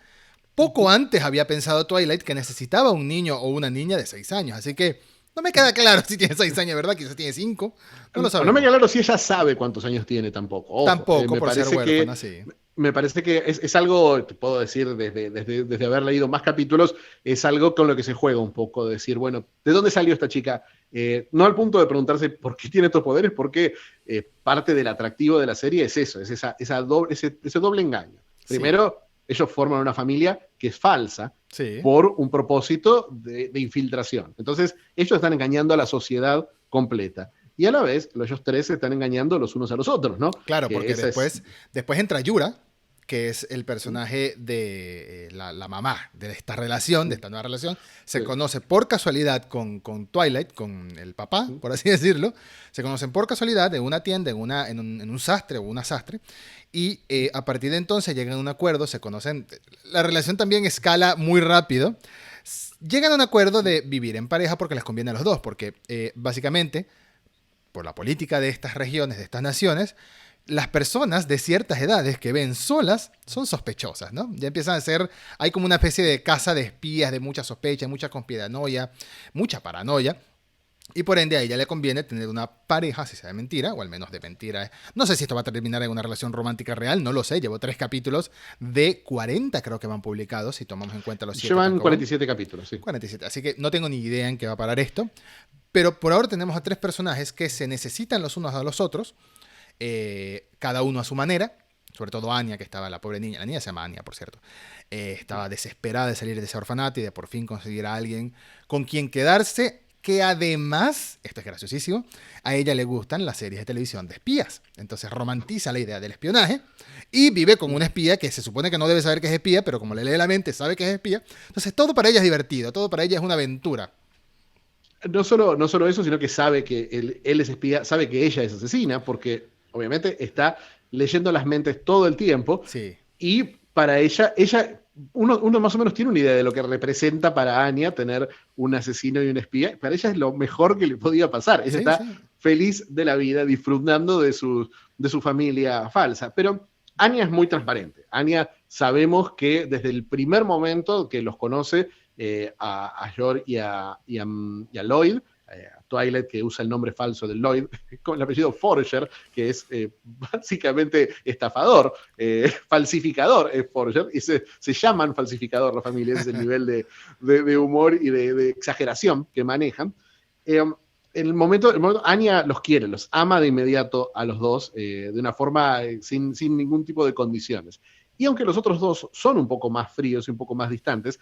poco antes había pensado Twilight que necesitaba un niño o una niña de 6 años, así que no me queda claro si tiene 6 años, ¿verdad? Quizás tiene 5. No lo sabemos. No me queda claro si ella sabe cuántos años tiene tampoco. Ojo, tampoco, por ser huérfana, sí. Me parece que es algo, te puedo decir, desde haber leído más capítulos, es algo con lo que se juega un poco, de decir, bueno, ¿de dónde salió esta chica? No al punto de preguntarse por qué tiene estos poderes, porque parte del atractivo de la serie es eso, es ese doble engaño. Primero, ellos forman una familia que es falsa Sí. por un propósito de infiltración. Entonces, ellos están engañando a la sociedad completa. Y a la vez, ellos tres se están engañando los unos a los otros, ¿no? Claro, Que porque esa es... después entra Yura, que es el personaje de la mamá de esta relación, de esta nueva relación. Se Sí. conoce por casualidad con Twilight, con el papá, por así decirlo. Se conocen por casualidad en una tienda, en un sastre o una sastre. Y a partir de entonces llegan a un acuerdo, se conocen. La relación también escala muy rápido. Llegan a un acuerdo de vivir en pareja porque les conviene a los dos, porque básicamente, por la política de estas regiones, de estas naciones, las personas de ciertas edades que ven solas son sospechosas, ¿no? Ya empiezan a ser, hay como una especie de caza de espías, de mucha sospecha, mucha conspiranoia, mucha paranoia. Y por ende a ella le conviene tener una pareja, si sea de mentira, o al menos de mentira. No sé si esto va a terminar en una relación romántica real, no lo sé. Llevo 3 capítulos de 40 creo que van publicados, si tomamos en cuenta los 7 Llevan que 47 capítulos, sí. 47, así que no tengo ni idea en qué va a parar esto. Pero por ahora tenemos a 3 personajes que se necesitan los unos a los otros, cada uno a su manera. Sobre todo Anya, que estaba, la pobre niña, la niña se llama Anya, por cierto, estaba desesperada de salir de ese orfanato y de por fin conseguir a alguien con quien quedarse, que además, esto es graciosísimo, a ella le gustan las series de televisión de espías. Entonces romantiza la idea del espionaje y vive con una espía que se supone que no debe saber que es espía, pero como le lee la mente sabe que es espía. Entonces todo para ella es divertido, todo para ella es una aventura. No solo eso, sino que sabe que él es espía, sabe que ella es asesina, porque obviamente está leyendo las mentes todo el tiempo. Sí. Y para ella uno más o menos tiene una idea de lo que representa para Anya tener un asesino y un espía. Para ella es lo mejor que le podía pasar. Ella Sí, está sí. feliz de la vida, disfrutando de su familia falsa. Pero Anya es muy transparente. Anya sabemos que desde el primer momento que los conoce, a Yor y a Lloyd, a Twilight, que usa el nombre falso de Lloyd, con el apellido Forger, que es básicamente estafador, falsificador es Forger, y se llaman falsificador la familia, ese es el nivel de humor y de exageración que manejan. En el momento, Anya los quiere, los ama de inmediato a los dos, de una forma sin ningún tipo de condiciones. Y aunque los otros dos son un poco más fríos y un poco más distantes,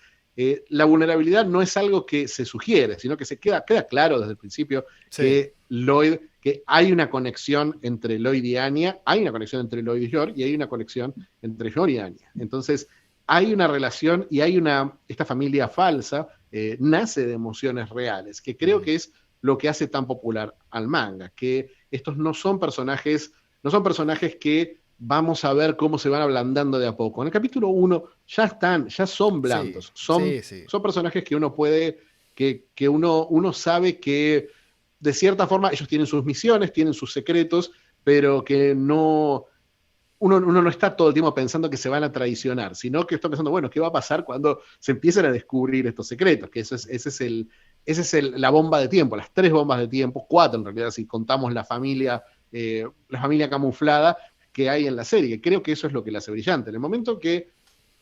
la vulnerabilidad no es algo que se sugiere, sino que se queda claro desde el principio que hay una conexión entre Lloyd y Anya, hay una conexión entre Lloyd y Yor, y hay una conexión entre Yor y Anya. Entonces, hay una relación y esta familia falsa nace de emociones reales, que creo que es lo que hace tan popular al manga, que estos no son personajes que vamos a ver cómo se van ablandando de a poco. En el capítulo 1 ya son blandos, son personajes que uno puede, que uno sabe que de cierta forma ellos tienen sus misiones, tienen sus secretos, pero que uno no está todo el tiempo pensando que se van a traicionar, sino que está pensando, bueno, ¿qué va a pasar cuando se empiecen a descubrir estos secretos? Que esa es la bomba de tiempo, las 3 bombas de tiempo, 4 en realidad, si contamos la familia camuflada que hay en la serie. Creo que eso es lo que la hace brillante. En el momento que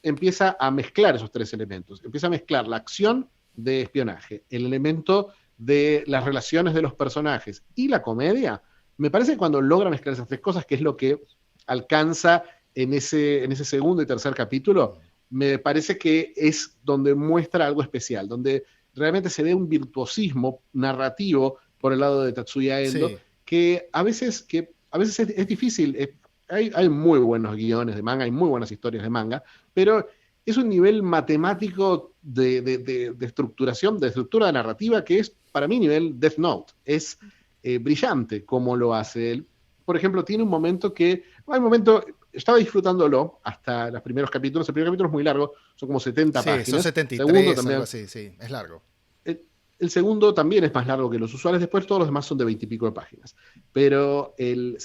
empieza a mezclar esos 3 elementos, empieza a mezclar la acción de espionaje, el elemento de las relaciones de los personajes y la comedia, me parece que cuando logra mezclar esas 3 cosas, que es lo que alcanza en ese segundo y tercer capítulo, me parece que es donde muestra algo especial, donde realmente se ve un virtuosismo narrativo por el lado de Tatsuya Endo, que a veces es difícil. Hay muy buenos guiones de manga, hay muy buenas historias de manga, pero es un nivel matemático de estructuración, de estructura narrativa, que es para mí nivel Death Note. Es brillante como lo hace él. Por ejemplo, tiene un momento estaba disfrutándolo hasta los primeros capítulos. El primer capítulo es muy largo, son como 70 páginas. Son 73, segundo también, algo así, sí, es largo. El segundo también es más largo que los usuales, después todos los demás son de 20 y pico de páginas. Pero el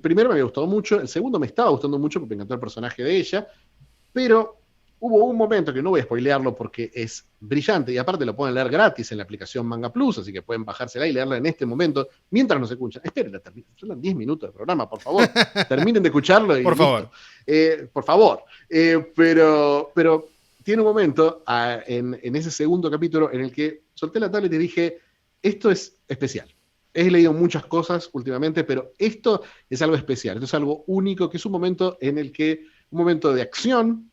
primero me había gustado mucho, el segundo me estaba gustando mucho porque me encantó el personaje de ella, pero hubo un momento que no voy a spoilearlo porque es brillante, y aparte lo pueden leer gratis en la aplicación Manga Plus, así que pueden bajársela y leerla en este momento, mientras nos escuchan. Esperen, son 10 minutos de programa, por favor, terminen de escucharlo. Y por favor. Por favor. Pero tiene un momento en ese segundo capítulo en el que solté la tablet y dije, esto es especial. He leído muchas cosas últimamente, pero esto es algo especial, esto es algo único, que es un momento en el que, un momento de acción,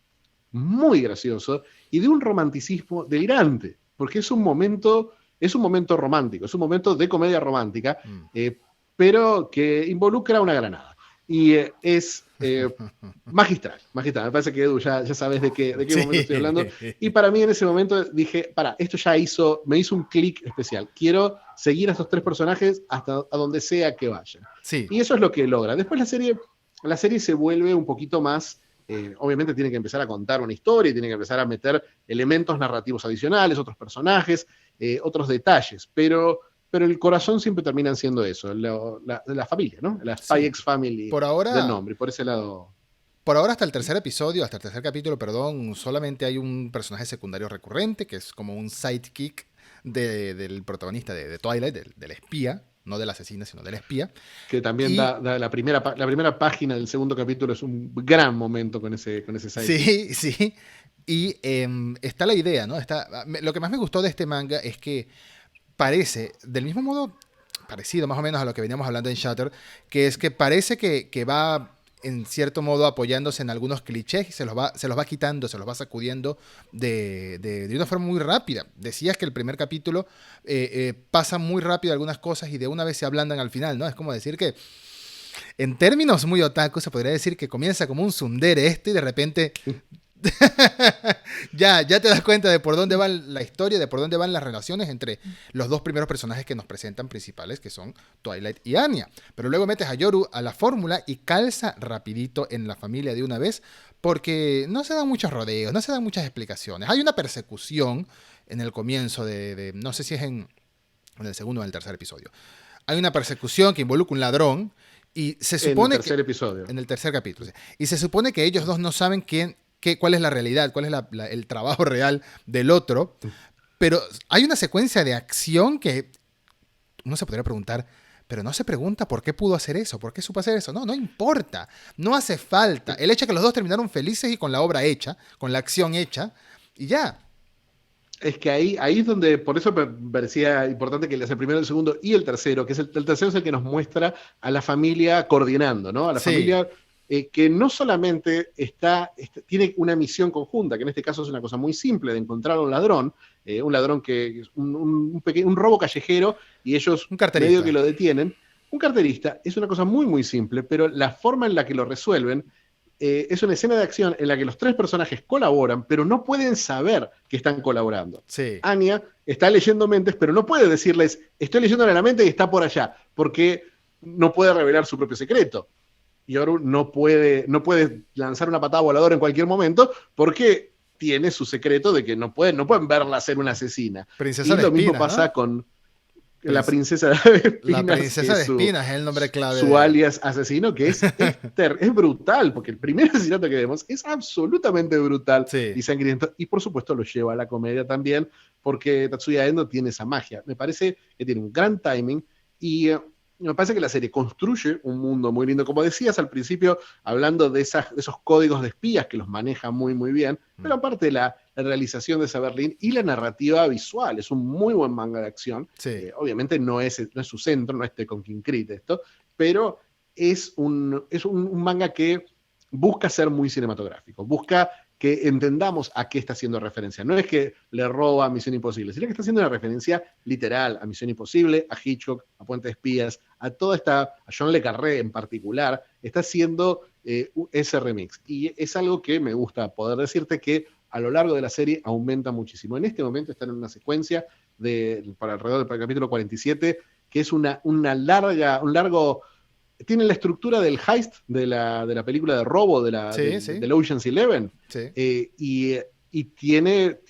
muy gracioso y de un romanticismo delirante, porque es un momento romántico, es un momento de comedia romántica, pero que involucra una granada. Y es magistral. Me parece que Edu ya sabes de qué momento estoy hablando. Y para mí en ese momento dije, esto ya me hizo un clic especial. Quiero seguir a estos 3 personajes hasta a donde sea que vayan. Sí. Y eso es lo que logra. Después la serie se vuelve un poquito más... obviamente tiene que empezar a contar una historia, tiene que empezar a meter elementos narrativos adicionales, otros personajes, otros detalles, pero el corazón siempre terminan siendo eso, la familia, ¿no? La Spy X Family del nombre, por ese lado. Por ahora, hasta el tercer capítulo, solamente hay un personaje secundario recurrente, que es como un sidekick del protagonista de Twilight, del espía, no del asesino, sino del espía. Que también da la primera página del segundo capítulo, es un gran momento con ese sidekick. Sí. Y está la idea, ¿no? Lo que más me gustó de este manga es que parece, del mismo modo, parecido más o menos a lo que veníamos hablando en Shutter, que es que parece que va en cierto modo apoyándose en algunos clichés y se los va quitando, se los va sacudiendo de una forma muy rápida. Decías que el primer capítulo pasa muy rápido algunas cosas y de una vez se ablandan al final, ¿no? Es como decir que, en términos muy otaku, se podría decir que comienza como un tsundere y de repente... ya te das cuenta de por dónde va la historia, de por dónde van las relaciones entre los 2 primeros personajes que nos presentan principales, que son Twilight y Anya. Pero luego metes a Yoru a la fórmula y calza rapidito en la familia de una vez, porque no se dan muchos rodeos, no se dan muchas explicaciones. Hay una persecución en el comienzo no sé si es en el segundo o en el tercer episodio. Hay una persecución que involucra un ladrón y se supone en el tercer capítulo. Y se supone que ellos 2 no saben cuál es la realidad, cuál es el trabajo real del otro, pero hay una secuencia de acción que uno se podría preguntar, pero no se pregunta por qué pudo hacer eso, por qué supo hacer eso. No importa, no hace falta. El hecho de que los 2 terminaron felices y con la obra hecha, con la acción hecha, y ya. Es que ahí es donde, por eso me parecía importante que el primero, el segundo y el tercero, que es el tercero es el que nos muestra a la familia coordinando, ¿no? A la familia... que no solamente tiene una misión conjunta, que en este caso es una cosa muy simple, de encontrar a un ladrón que es un robo callejero, y ellos medio que lo detienen. Un carterista es una cosa muy, muy simple, pero la forma en la que lo resuelven es una escena de acción en la que los 3 personajes colaboran, pero no pueden saber que están colaborando. Sí. Anya está leyendo mentes, pero no puede decirles, estoy leyendo la mente y está por allá, porque no puede revelar su propio secreto. Yoru no puede lanzar una patada voladora en cualquier momento porque tiene su secreto de que no pueden verla ser una asesina. Princesa y lo mismo pasa, ¿no?, con la princesa de Espinas. La princesa de Espinas es el nombre clave. Su alias asesino, que es brutal, porque el primer asesinato que vemos es absolutamente brutal y sangriento, y por supuesto lo lleva a la comedia también, porque Tatsuya Endo tiene esa magia. Me parece que tiene un gran timing y... me parece que la serie construye un mundo muy lindo, como decías al principio, hablando de esos códigos de espías que los maneja muy, muy bien, pero aparte de la realización de Saberlin y la narrativa visual, es un muy buen manga de acción. Obviamente no es su centro, no es Tekken Crit esto, pero es un manga que busca ser muy cinematográfico, busca que entendamos a qué está haciendo referencia. No es que le roba a Misión Imposible, sino que está haciendo una referencia literal a Misión Imposible, a Hitchcock, a Puente de Espías, a John le Carré en particular. Está haciendo ese remix. Y es algo que me gusta poder decirte que a lo largo de la serie aumenta muchísimo. En este momento están en una secuencia para alrededor del capítulo 47, que es un largo... Tiene la estructura del heist de la película de robo del Ocean's 11, y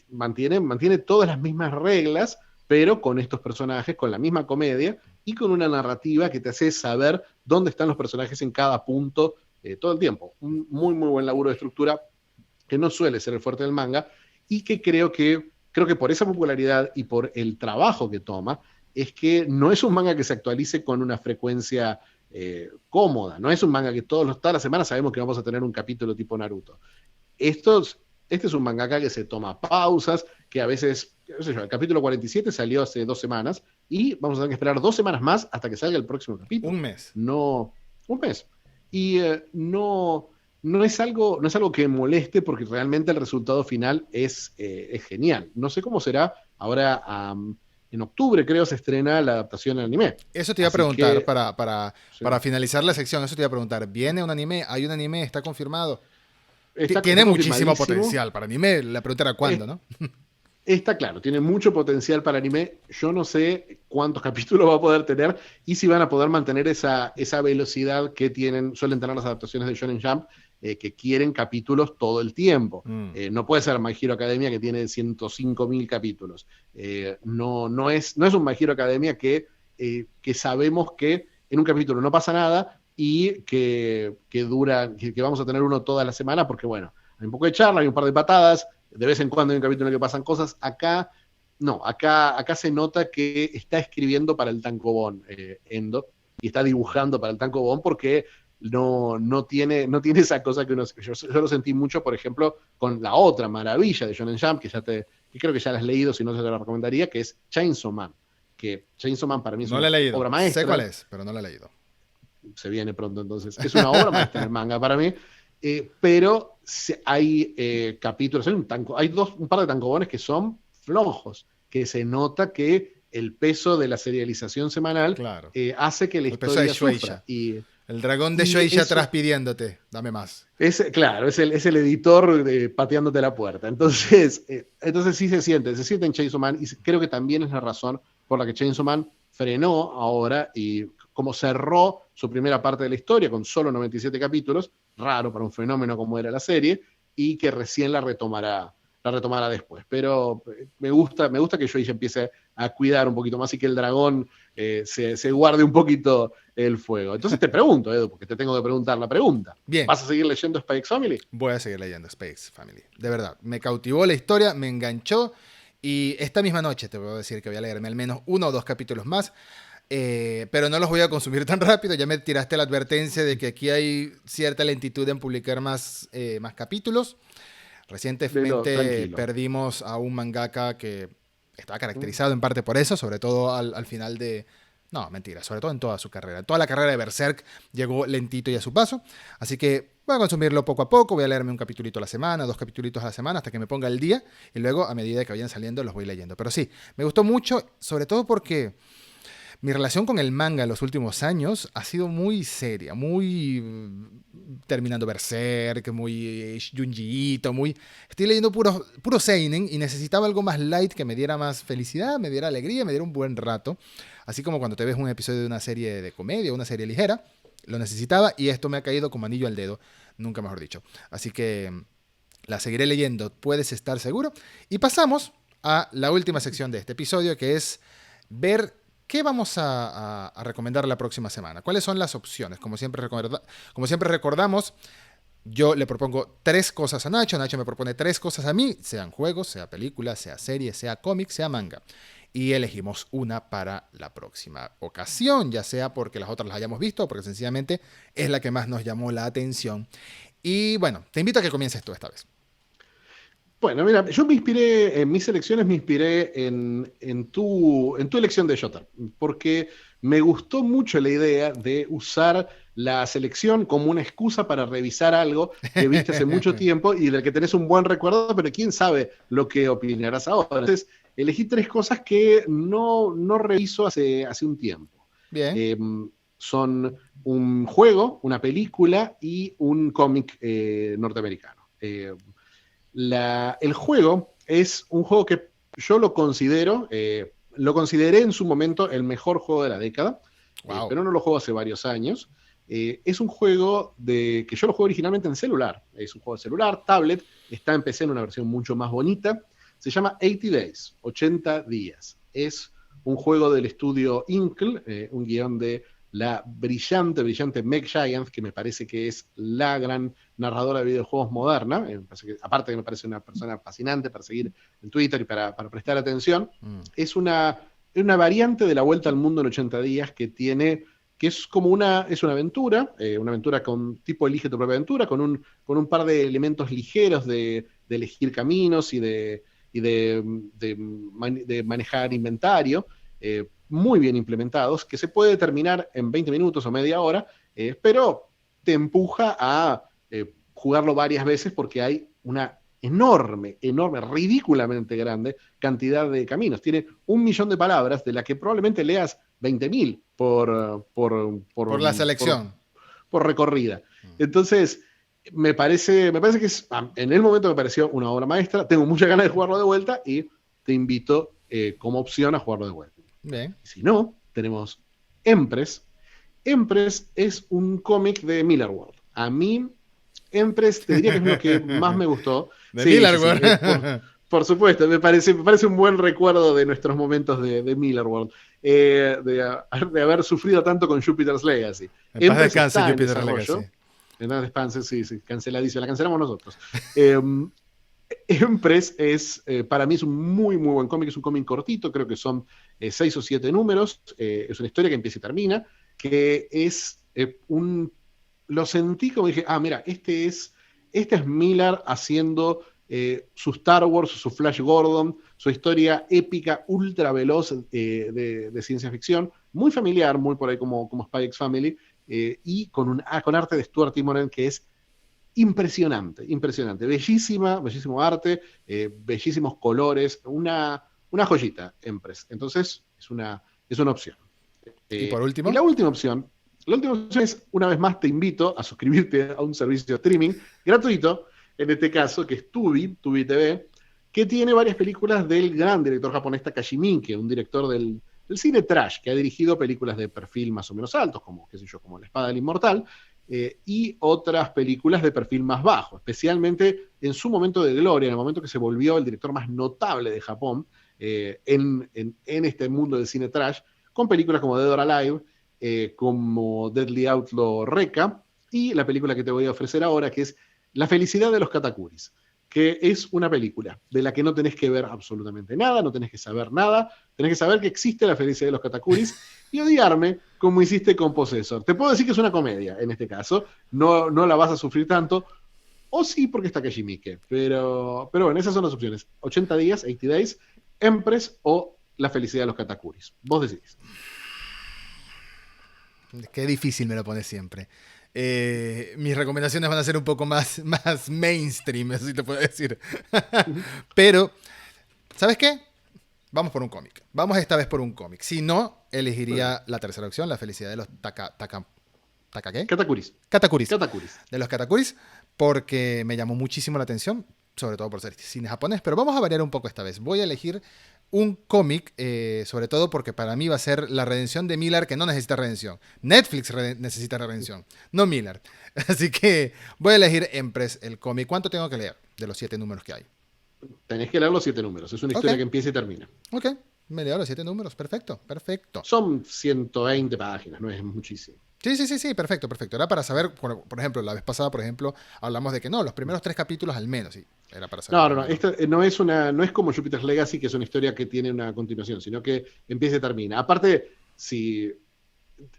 mantiene todas las mismas reglas, pero con estos personajes, con la misma comedia y con una narrativa que te hace saber dónde están los personajes en cada punto todo el tiempo. Un muy, muy buen laburo de estructura que no suele ser el fuerte del manga, y que creo que por esa popularidad y por el trabajo que toma, es que no es un manga que se actualice con una frecuencia cómoda. No es un manga que todas las semanas sabemos que vamos a tener un capítulo tipo Naruto. Este es un mangaka que se toma pausas, que a veces, el capítulo 47 salió hace 2 semanas, y vamos a tener que esperar 2 semanas más hasta que salga el próximo capítulo. Un mes. Un mes. Y no no es algo que moleste porque realmente el resultado final es genial. No sé cómo será ahora, en octubre creo se estrena la adaptación al anime. Eso te iba a Así preguntar que, sí, para finalizar la sección. Eso te iba a preguntar. ¿Viene un anime? ¿Hay un anime? ¿Está confirmado? está Tiene muchísimo confirmadísimo. potencial para anime. La pregunta era cuándo, Es- ¿no? Está claro, tiene mucho potencial para anime. Yo no sé cuántos capítulos va a poder tener y si van a poder mantener esa velocidad que suelen tener las adaptaciones de Shonen Jump, que quieren capítulos todo el tiempo. Mm, No puede ser My Hero Academia que tiene 105.000 capítulos. No es un My Hero Academia que sabemos que en un capítulo no pasa nada y que vamos a tener uno toda la semana porque, bueno, hay un poco de charla, hay un par de patadas, de vez en cuando hay un capítulo en el que pasan cosas. Acá, no, acá se nota que está escribiendo para el tankobon, Endo, y está dibujando para el tankobon porque no tiene esa cosa que yo lo sentí mucho, por ejemplo, con la otra maravilla de Shonen Jump, que creo que ya la has leído, si no te la recomendaría, que es Chainsaw Man. Que Chainsaw Man para mí es no la he una leído. obra Sé cuál maestra, es, pero no la he leído. se viene pronto entonces. Es una obra maestra en el manga para mí, pero hay capítulos, hay un par de tancobones que son flojos, que se nota que el peso de la serialización semanal Claro. hace que la El peso de historia sufra. Shueisha. El dragón de Y Shueisha atrás eso, pidiéndote. Dame más. claro, es el editor pateándote la puerta. Entonces sí se siente en Chainsaw Man, y creo que también es la razón por la que Chainsaw Man frenó ahora y como cerró su primera parte de la historia con solo 97 capítulos, raro para un fenómeno como era la serie, y que recién la retomará después. Pero me gusta que Shueisha empiece a cuidar un poquito más y que el dragón se guarde un poquito el fuego. Entonces te pregunto, Edu, porque te tengo que preguntar la pregunta. Bien, ¿Vas a seguir leyendo Spy X Family? voy a seguir leyendo Space Family. De verdad, me cautivó la historia, me enganchó. Y esta misma noche te puedo decir que voy a leerme al menos uno o dos capítulos más. Pero no los voy a consumir tan rápido. Ya me tiraste la advertencia de que aquí hay cierta lentitud en publicar más capítulos. Velo, Recientemente tranquilo. perdimos a un mangaka que estaba caracterizado en parte por eso, sobre todo al final de... No, mentira, sobre todo en toda su carrera. Toda la carrera de Berserk llegó lentito y a su paso. Así que voy a consumirlo poco a poco. Voy a leerme un capitulito a la semana, dos capitulitos a la semana, hasta que me ponga el día. Y luego, a medida que vayan saliendo, los voy leyendo. Pero sí, me gustó mucho, sobre todo porque mi relación con el manga en los últimos años ha sido muy seria, muy terminando Berserk, muy Junji Ito, muy... Estoy leyendo puro seinen y necesitaba algo más light que me diera más felicidad, me diera alegría, me diera un buen rato. Así como cuando te ves un episodio de una serie de comedia, una serie ligera, lo necesitaba y esto me ha caído como anillo al dedo, nunca mejor dicho. Así que la seguiré leyendo, puedes estar seguro. Y pasamos a la última sección de este episodio, que es ver qué vamos a recomendar la próxima semana. ¿Cuáles son las opciones? Como siempre recordamos, yo le propongo tres cosas a Nacho, Nacho me propone tres cosas a mí, sean juegos, sea películas, sea series, sea cómics, sea manga. Y elegimos una para la próxima ocasión, ya sea porque las otras las hayamos visto o porque sencillamente es la que más nos llamó la atención. Y bueno, te invito a que comiences tú esta vez. Bueno, mira, yo en mis elecciones me inspiré en tu elección de Jota, porque me gustó mucho la idea de usar la selección como una excusa para revisar algo que viste hace mucho tiempo y del que tenés un buen recuerdo, pero quién sabe lo que opinarás ahora. Entonces, elegí tres cosas que no reviso hace un tiempo. Bien. Eh, Son un juego, una película y un cómic norteamericano. El juego es un juego que yo lo consideré en su momento el mejor juego de la década, Wow. pero no lo juego hace varios años. Es un juego que yo lo juego originalmente en celular. Es un juego de celular, tablet, está en PC en una versión mucho más bonita. Se llama 80 Days, 80 días. Es un juego del estudio Inkle, un guión de la brillante Meg Giant, que me parece que es la gran narradora de videojuegos moderna, aparte que me parece una persona fascinante para seguir en Twitter y para prestar atención. Mm. Es una variante de la vuelta al mundo en 80 días que es como es una aventura con tipo elige tu propia aventura, con un par de elementos ligeros de elegir caminos y de manejar inventario, muy bien implementados, que se puede terminar en 20 minutos o media hora, pero te empuja a jugarlo varias veces porque hay una enorme, ridículamente grande cantidad de caminos. Tiene 1.000.000 de palabras, de las que probablemente leas 20.000 por la selección. Por recorrida. Entonces, me parece que en el momento me pareció una obra maestra. Tengo muchas ganas de jugarlo de vuelta y te invito como opción a jugarlo de vuelta. Bien. Si no, tenemos Empress. Empress es un cómic de Millarworld. A mí, Empress te diría que es lo que más me gustó. De Millarworld. Sí, por supuesto, me parece un buen recuerdo de nuestros momentos de Millarworld. De haber sufrido tanto con Jupiter's Legacy. En paz descanse Jupiter's Legacy. En paz descanse, sí, canceladísimo. La cancelamos nosotros. Empress para mí es un muy, muy buen cómic. Es un cómic cortito, creo que son 6 o 7 números. Es una historia que empieza y termina, que es lo sentí como dije, mira, este es Millar haciendo su Star Wars, su Flash Gordon, su historia épica, ultra veloz de ciencia ficción, muy familiar, muy por ahí como Spy X Family, y con arte de Stuart Timonen que es impresionante, bellísimo arte, bellísimos colores, una joyita, Empress. Entonces, es una opción. ¿Y por último? Y la última opción es, una vez más, te invito a suscribirte a un servicio de streaming gratuito, en este caso, que es Tubi TV, que tiene varias películas del gran director japonés Takashi Miike, un director del cine trash, que ha dirigido películas de perfil más o menos altos, como La Espada del Inmortal, y otras películas de perfil más bajo, especialmente en su momento de gloria, en el momento que se volvió el director más notable de Japón en este mundo del cine trash, con películas como Dead or Alive, como Deadly Outlaw Rekka, y la película que te voy a ofrecer ahora, que es La felicidad de los Katakuris, que es una película de la que no tenés que ver absolutamente nada, no tenés que saber nada, tenés que saber que existe la felicidad de los Katakuris y odiarme como hiciste con Possessor. Te puedo decir que es una comedia en este caso, no la vas a sufrir tanto, o sí porque está Takashi Miike, pero bueno, esas son las opciones. 80 días, 80 Days, Empress o La felicidad de los Katakuris. Vos decidís. Qué difícil me lo pones siempre. Mis recomendaciones van a ser un poco más mainstream, eso sí te puedo decir. Pero, ¿sabes qué? Vamos por un cómic. Vamos esta vez por un cómic. Si no, elegiría la tercera opción, La felicidad de los ¿qué? Katakuris. De los Katakuris, porque me llamó muchísimo la atención, sobre todo por ser cine japonés. Pero vamos a variar un poco esta vez. Voy a elegir un cómic, sobre todo porque para mí va a ser la redención de Millar, que no necesita redención. Netflix necesita redención, no Millar. Así que voy a elegir Empress, el cómic. ¿Cuánto tengo que leer de los 7 números que hay? Tenés que leer los 7 números. Es una historia que empieza y termina. Ok, me leo los 7 números. Perfecto. Son 120 páginas, no es muchísimo. Sí, perfecto. Era para saber, por ejemplo, la vez pasada, hablamos de que no, los primeros 3 capítulos al menos, sí, era para saber. No, esto no es como Jupiter's Legacy, que es una historia que tiene una continuación, sino que empieza y termina. Aparte,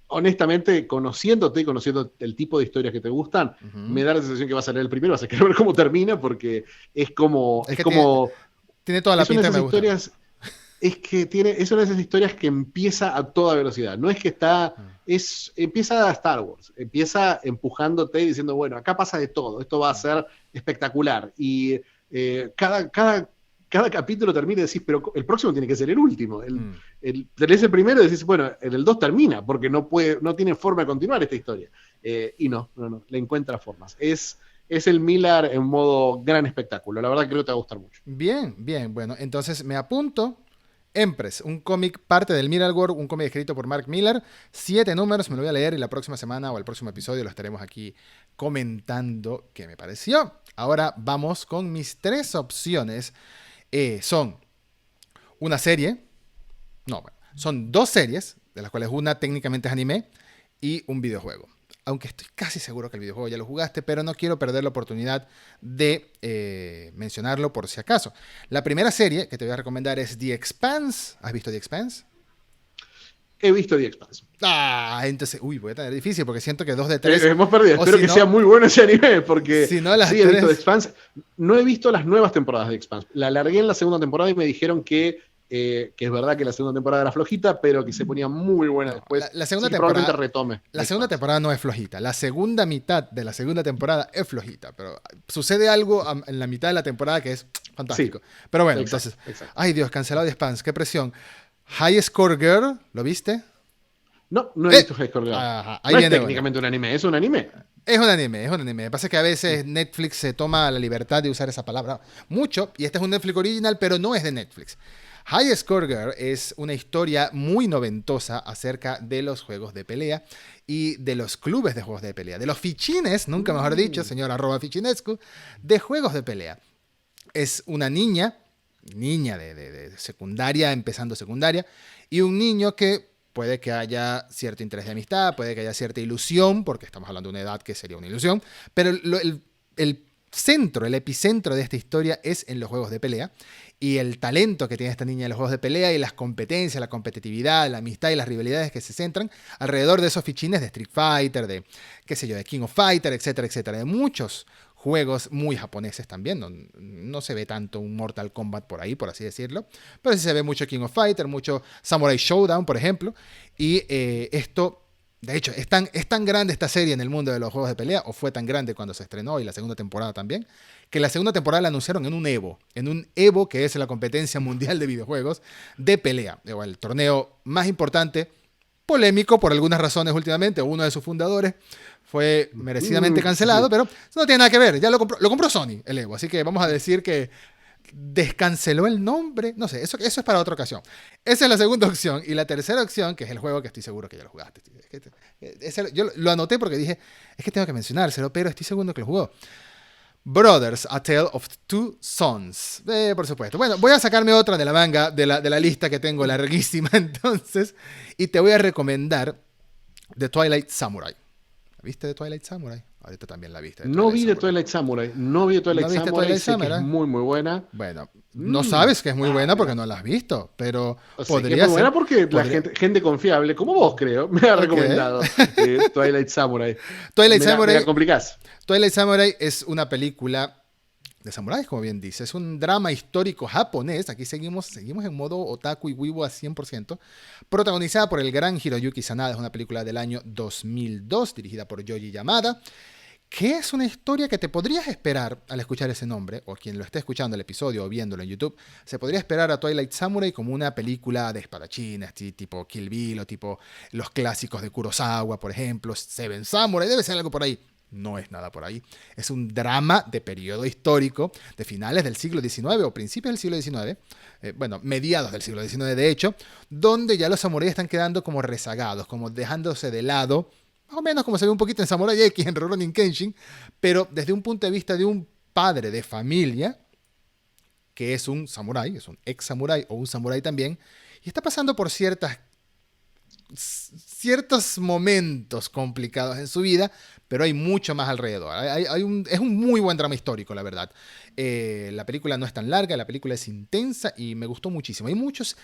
honestamente, conociéndote y conociendo el tipo de historias que te gustan, me da la sensación que vas a leer el primero, vas a querer ver cómo termina, porque es como... Tiene toda la pinta, me gusta. Es una de esas historias que empieza a toda velocidad. No es que empieza a Star Wars, empieza empujándote y diciendo, bueno, acá pasa de todo, esto va a ser espectacular. Y cada capítulo termina y decís, pero el próximo tiene que ser el último. Tenés el primero y decís, bueno, el 2 termina, porque no tiene forma de continuar esta historia. Y no, le encuentra formas. Es el Millar en modo gran espectáculo. La verdad creo que te va a gustar mucho. Bien. Bueno, entonces me apunto. Empress, un cómic parte del Millarworld, un cómic escrito por Mark Millar, 7 números, me lo voy a leer y la próxima semana o el próximo episodio lo estaremos aquí comentando qué me pareció. Ahora vamos con mis 3 opciones. Son una serie, son 2 series, de las cuales una técnicamente es anime, y un videojuego. Aunque estoy casi seguro que el videojuego ya lo jugaste, pero no quiero perder la oportunidad de mencionarlo por si acaso. La primera serie que te voy a recomendar es The Expanse. ¿Has visto The Expanse? He visto The Expanse. Entonces, voy a tener difícil porque siento que 2 de 3... hemos perdido. Espero que sea muy bueno ese anime, porque he visto The Expanse. No he visto las nuevas temporadas de The Expanse. La largué en la segunda temporada y me dijeron que que es verdad que la segunda temporada era flojita, pero que se ponía muy buena No, después. la segunda Así que temporada, probablemente retome. la segunda temporada no es flojita. La segunda mitad de la segunda temporada es flojita, pero sucede algo en la mitad de la temporada que es Sí, fantástico. Pero bueno, exacto, entonces, exacto. ay Dios, cancelado de spams, qué presión. High Score Girl, ¿lo viste? No, no he ¡Eh! visto High Score Girl. Ajá, ahí No es viene una. técnicamente un anime, es un anime. Es un anime, es un anime. Lo que pasa es que a veces Netflix se toma la libertad de usar esa palabra mucho, y este es un Netflix original, pero no es de Netflix. High Score Girl es una historia muy noventosa acerca de los juegos de pelea y de los clubes de juegos de pelea, de los fichines, nunca mejor dicho, Mm. señor @fichinescu, de juegos de pelea. Es una niña de secundaria, empezando secundaria, y un niño que puede que haya cierto interés de amistad, puede que haya cierta ilusión, porque estamos hablando de una edad que sería una ilusión, pero el centro, el epicentro de esta historia es en los juegos de pelea, y el talento que tiene esta niña en los juegos de pelea y las competencias, la competitividad, la amistad y las rivalidades que se centran alrededor de esos fichines de Street Fighter, de qué sé yo, de King of Fighter, etcétera, etcétera, de muchos juegos muy japoneses también. No se ve tanto un Mortal Kombat por ahí, por así decirlo, pero sí se ve mucho King of Fighter, mucho Samurai Showdown, por ejemplo, y esto... De hecho, es tan grande esta serie en el mundo de los juegos de pelea, o fue tan grande cuando se estrenó y la segunda temporada también, que la segunda temporada la anunciaron en un Evo, que es la competencia mundial de videojuegos de pelea, el torneo más importante, polémico por algunas razones últimamente. Uno de sus fundadores fue merecidamente Sí, cancelado, sí. pero eso no tiene nada que ver, ya lo compró Sony, el Evo, así que vamos a decir que descanceló el nombre, no sé, eso es para otra ocasión. Esa es la segunda opción. Y la tercera opción, que es el juego que estoy seguro que ya lo jugaste. Yo lo anoté porque dije, es que tengo que mencionárselo, pero estoy seguro que lo jugó. Brothers, A Tale of Two Sons. Por supuesto. Bueno, voy a sacarme otra de la manga, de la lista que tengo larguísima entonces, y te voy a recomendar The Twilight Samurai. ¿La viste de Twilight Samurai? Ahorita también la viste de No Twilight vi de Samurai. Twilight Samurai, no vi de ¿No Twilight viste Samurai, Twilight sé que es Samurai? muy, muy buena. Bueno, no Mm, sabes que es muy buena porque mira. no la has visto, pero Sé que es muy buena porque la podría, gente confiable, como vos creo, me ha ok. recomendado Twilight Samurai. Twilight Me la Samurai, complicás. Twilight Samurai es una película de samuráis, como bien dice. Es un drama histórico japonés. Aquí seguimos en modo otaku y wibu a 100%. Protagonizada por el gran Hiroyuki Sanada. Es una película del año 2002, dirigida por Yoji Yamada, que es una historia que te podrías esperar al escuchar ese nombre, o quien lo esté escuchando el episodio o viéndolo en YouTube, se podría esperar a Twilight Samurai como una película de espadachines, tipo Kill Bill o tipo los clásicos de Kurosawa, por ejemplo, Seven Samurai, debe ser algo por ahí. No es nada por ahí. Es un drama de periodo histórico de finales del siglo XIX o principios del siglo XIX, bueno, mediados del siglo XIX de hecho, donde ya los samuráis están quedando como rezagados, como dejándose de lado, más o menos como se ve un poquito en Samurai X, en Rurouni Kenshin, pero desde un punto de vista de un padre de familia, que es un samurái, es un ex samurái o un samurái también, y está pasando por ciertos momentos complicados en su vida, pero hay mucho más alrededor. Es un muy buen drama histórico, la verdad. La película no es tan larga, la película es intensa y me gustó muchísimo. Hay muchos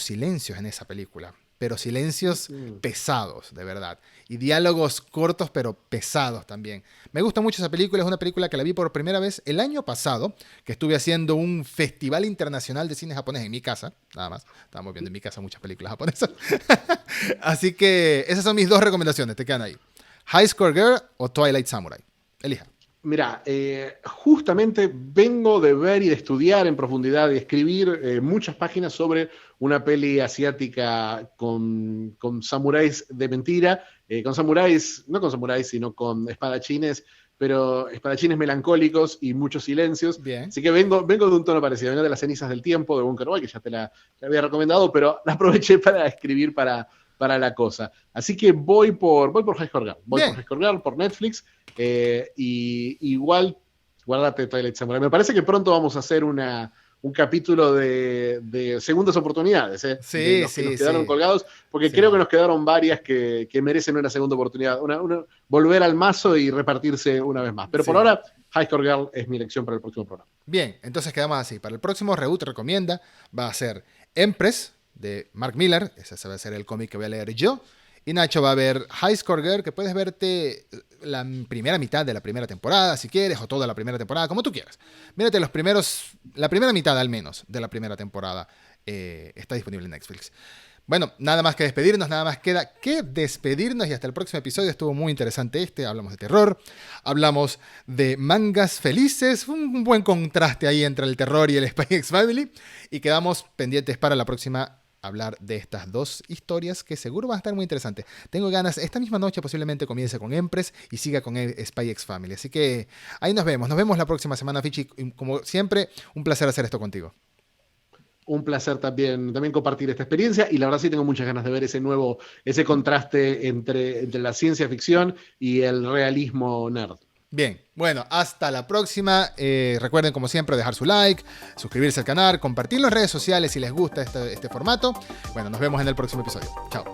silencios en esa película, pero silencios Mm. pesados, de verdad. Y diálogos cortos, pero pesados también. Me gusta mucho esa película, es una película que la vi por primera vez el año pasado, que estuve haciendo un festival internacional de cine japonés en mi casa, nada más. Estábamos viendo en mi casa muchas películas japonesas. Así que esas son mis dos recomendaciones, te quedan ahí. High Score Girl o Twilight Samurai. Elija. Mira, justamente vengo de ver y de estudiar en profundidad y escribir muchas páginas sobre una peli asiática con samuráis de mentira, con samuráis, no con samuráis, sino con espadachines, pero espadachines melancólicos y muchos silencios. Bien. Así que vengo de un tono parecido, vengo de Las cenizas del tiempo de Bunker Boy, que ya te la había recomendado, pero la aproveché para escribir para la cosa. Así que voy por High Score Girl, voy por Bien. High Score Girl, por Netflix. Y igual, guárdate Twilight Samurai. Me parece que pronto vamos a hacer un capítulo de segundas oportunidades, Sí, de los que sí, nos quedaron sí. colgados, porque Sí. creo que nos quedaron varias que merecen una segunda oportunidad, volver al mazo y repartirse una vez más. Pero por Sí. ahora, High Score Girl es mi elección para el próximo programa. Bien, entonces quedamos así. Para el próximo, Reut recomienda, va a ser Empress, de Mark Millar. Ese va a ser el cómic que voy a leer yo. Y Nacho va a ver High Score Girl, que puedes verte la primera mitad de la primera temporada, si quieres, o toda la primera temporada, como tú quieras. Mírate la primera mitad al menos de la primera temporada. está disponible en Netflix. Bueno, nada más que despedirnos, nada más queda que despedirnos y hasta el próximo episodio. Estuvo muy interesante hablamos de terror, hablamos de mangas felices, un buen contraste ahí entre el terror y el Spy X Family, y quedamos pendientes para la próxima hablar de estas dos historias que seguro van a estar muy interesantes. Tengo ganas, esta misma noche posiblemente comience con Empress y siga con Spy X Family, así que ahí nos vemos la próxima semana, Fichi. Como siempre, un placer hacer esto contigo. Un placer también compartir esta experiencia, y la verdad sí tengo muchas ganas de ver ese contraste entre la ciencia ficción y el realismo nerd. Bien, bueno, hasta la próxima. Recuerden, como siempre, dejar su like, suscribirse al canal, compartirlo en redes sociales si les gusta este formato. Bueno, nos vemos en el próximo episodio. Chao.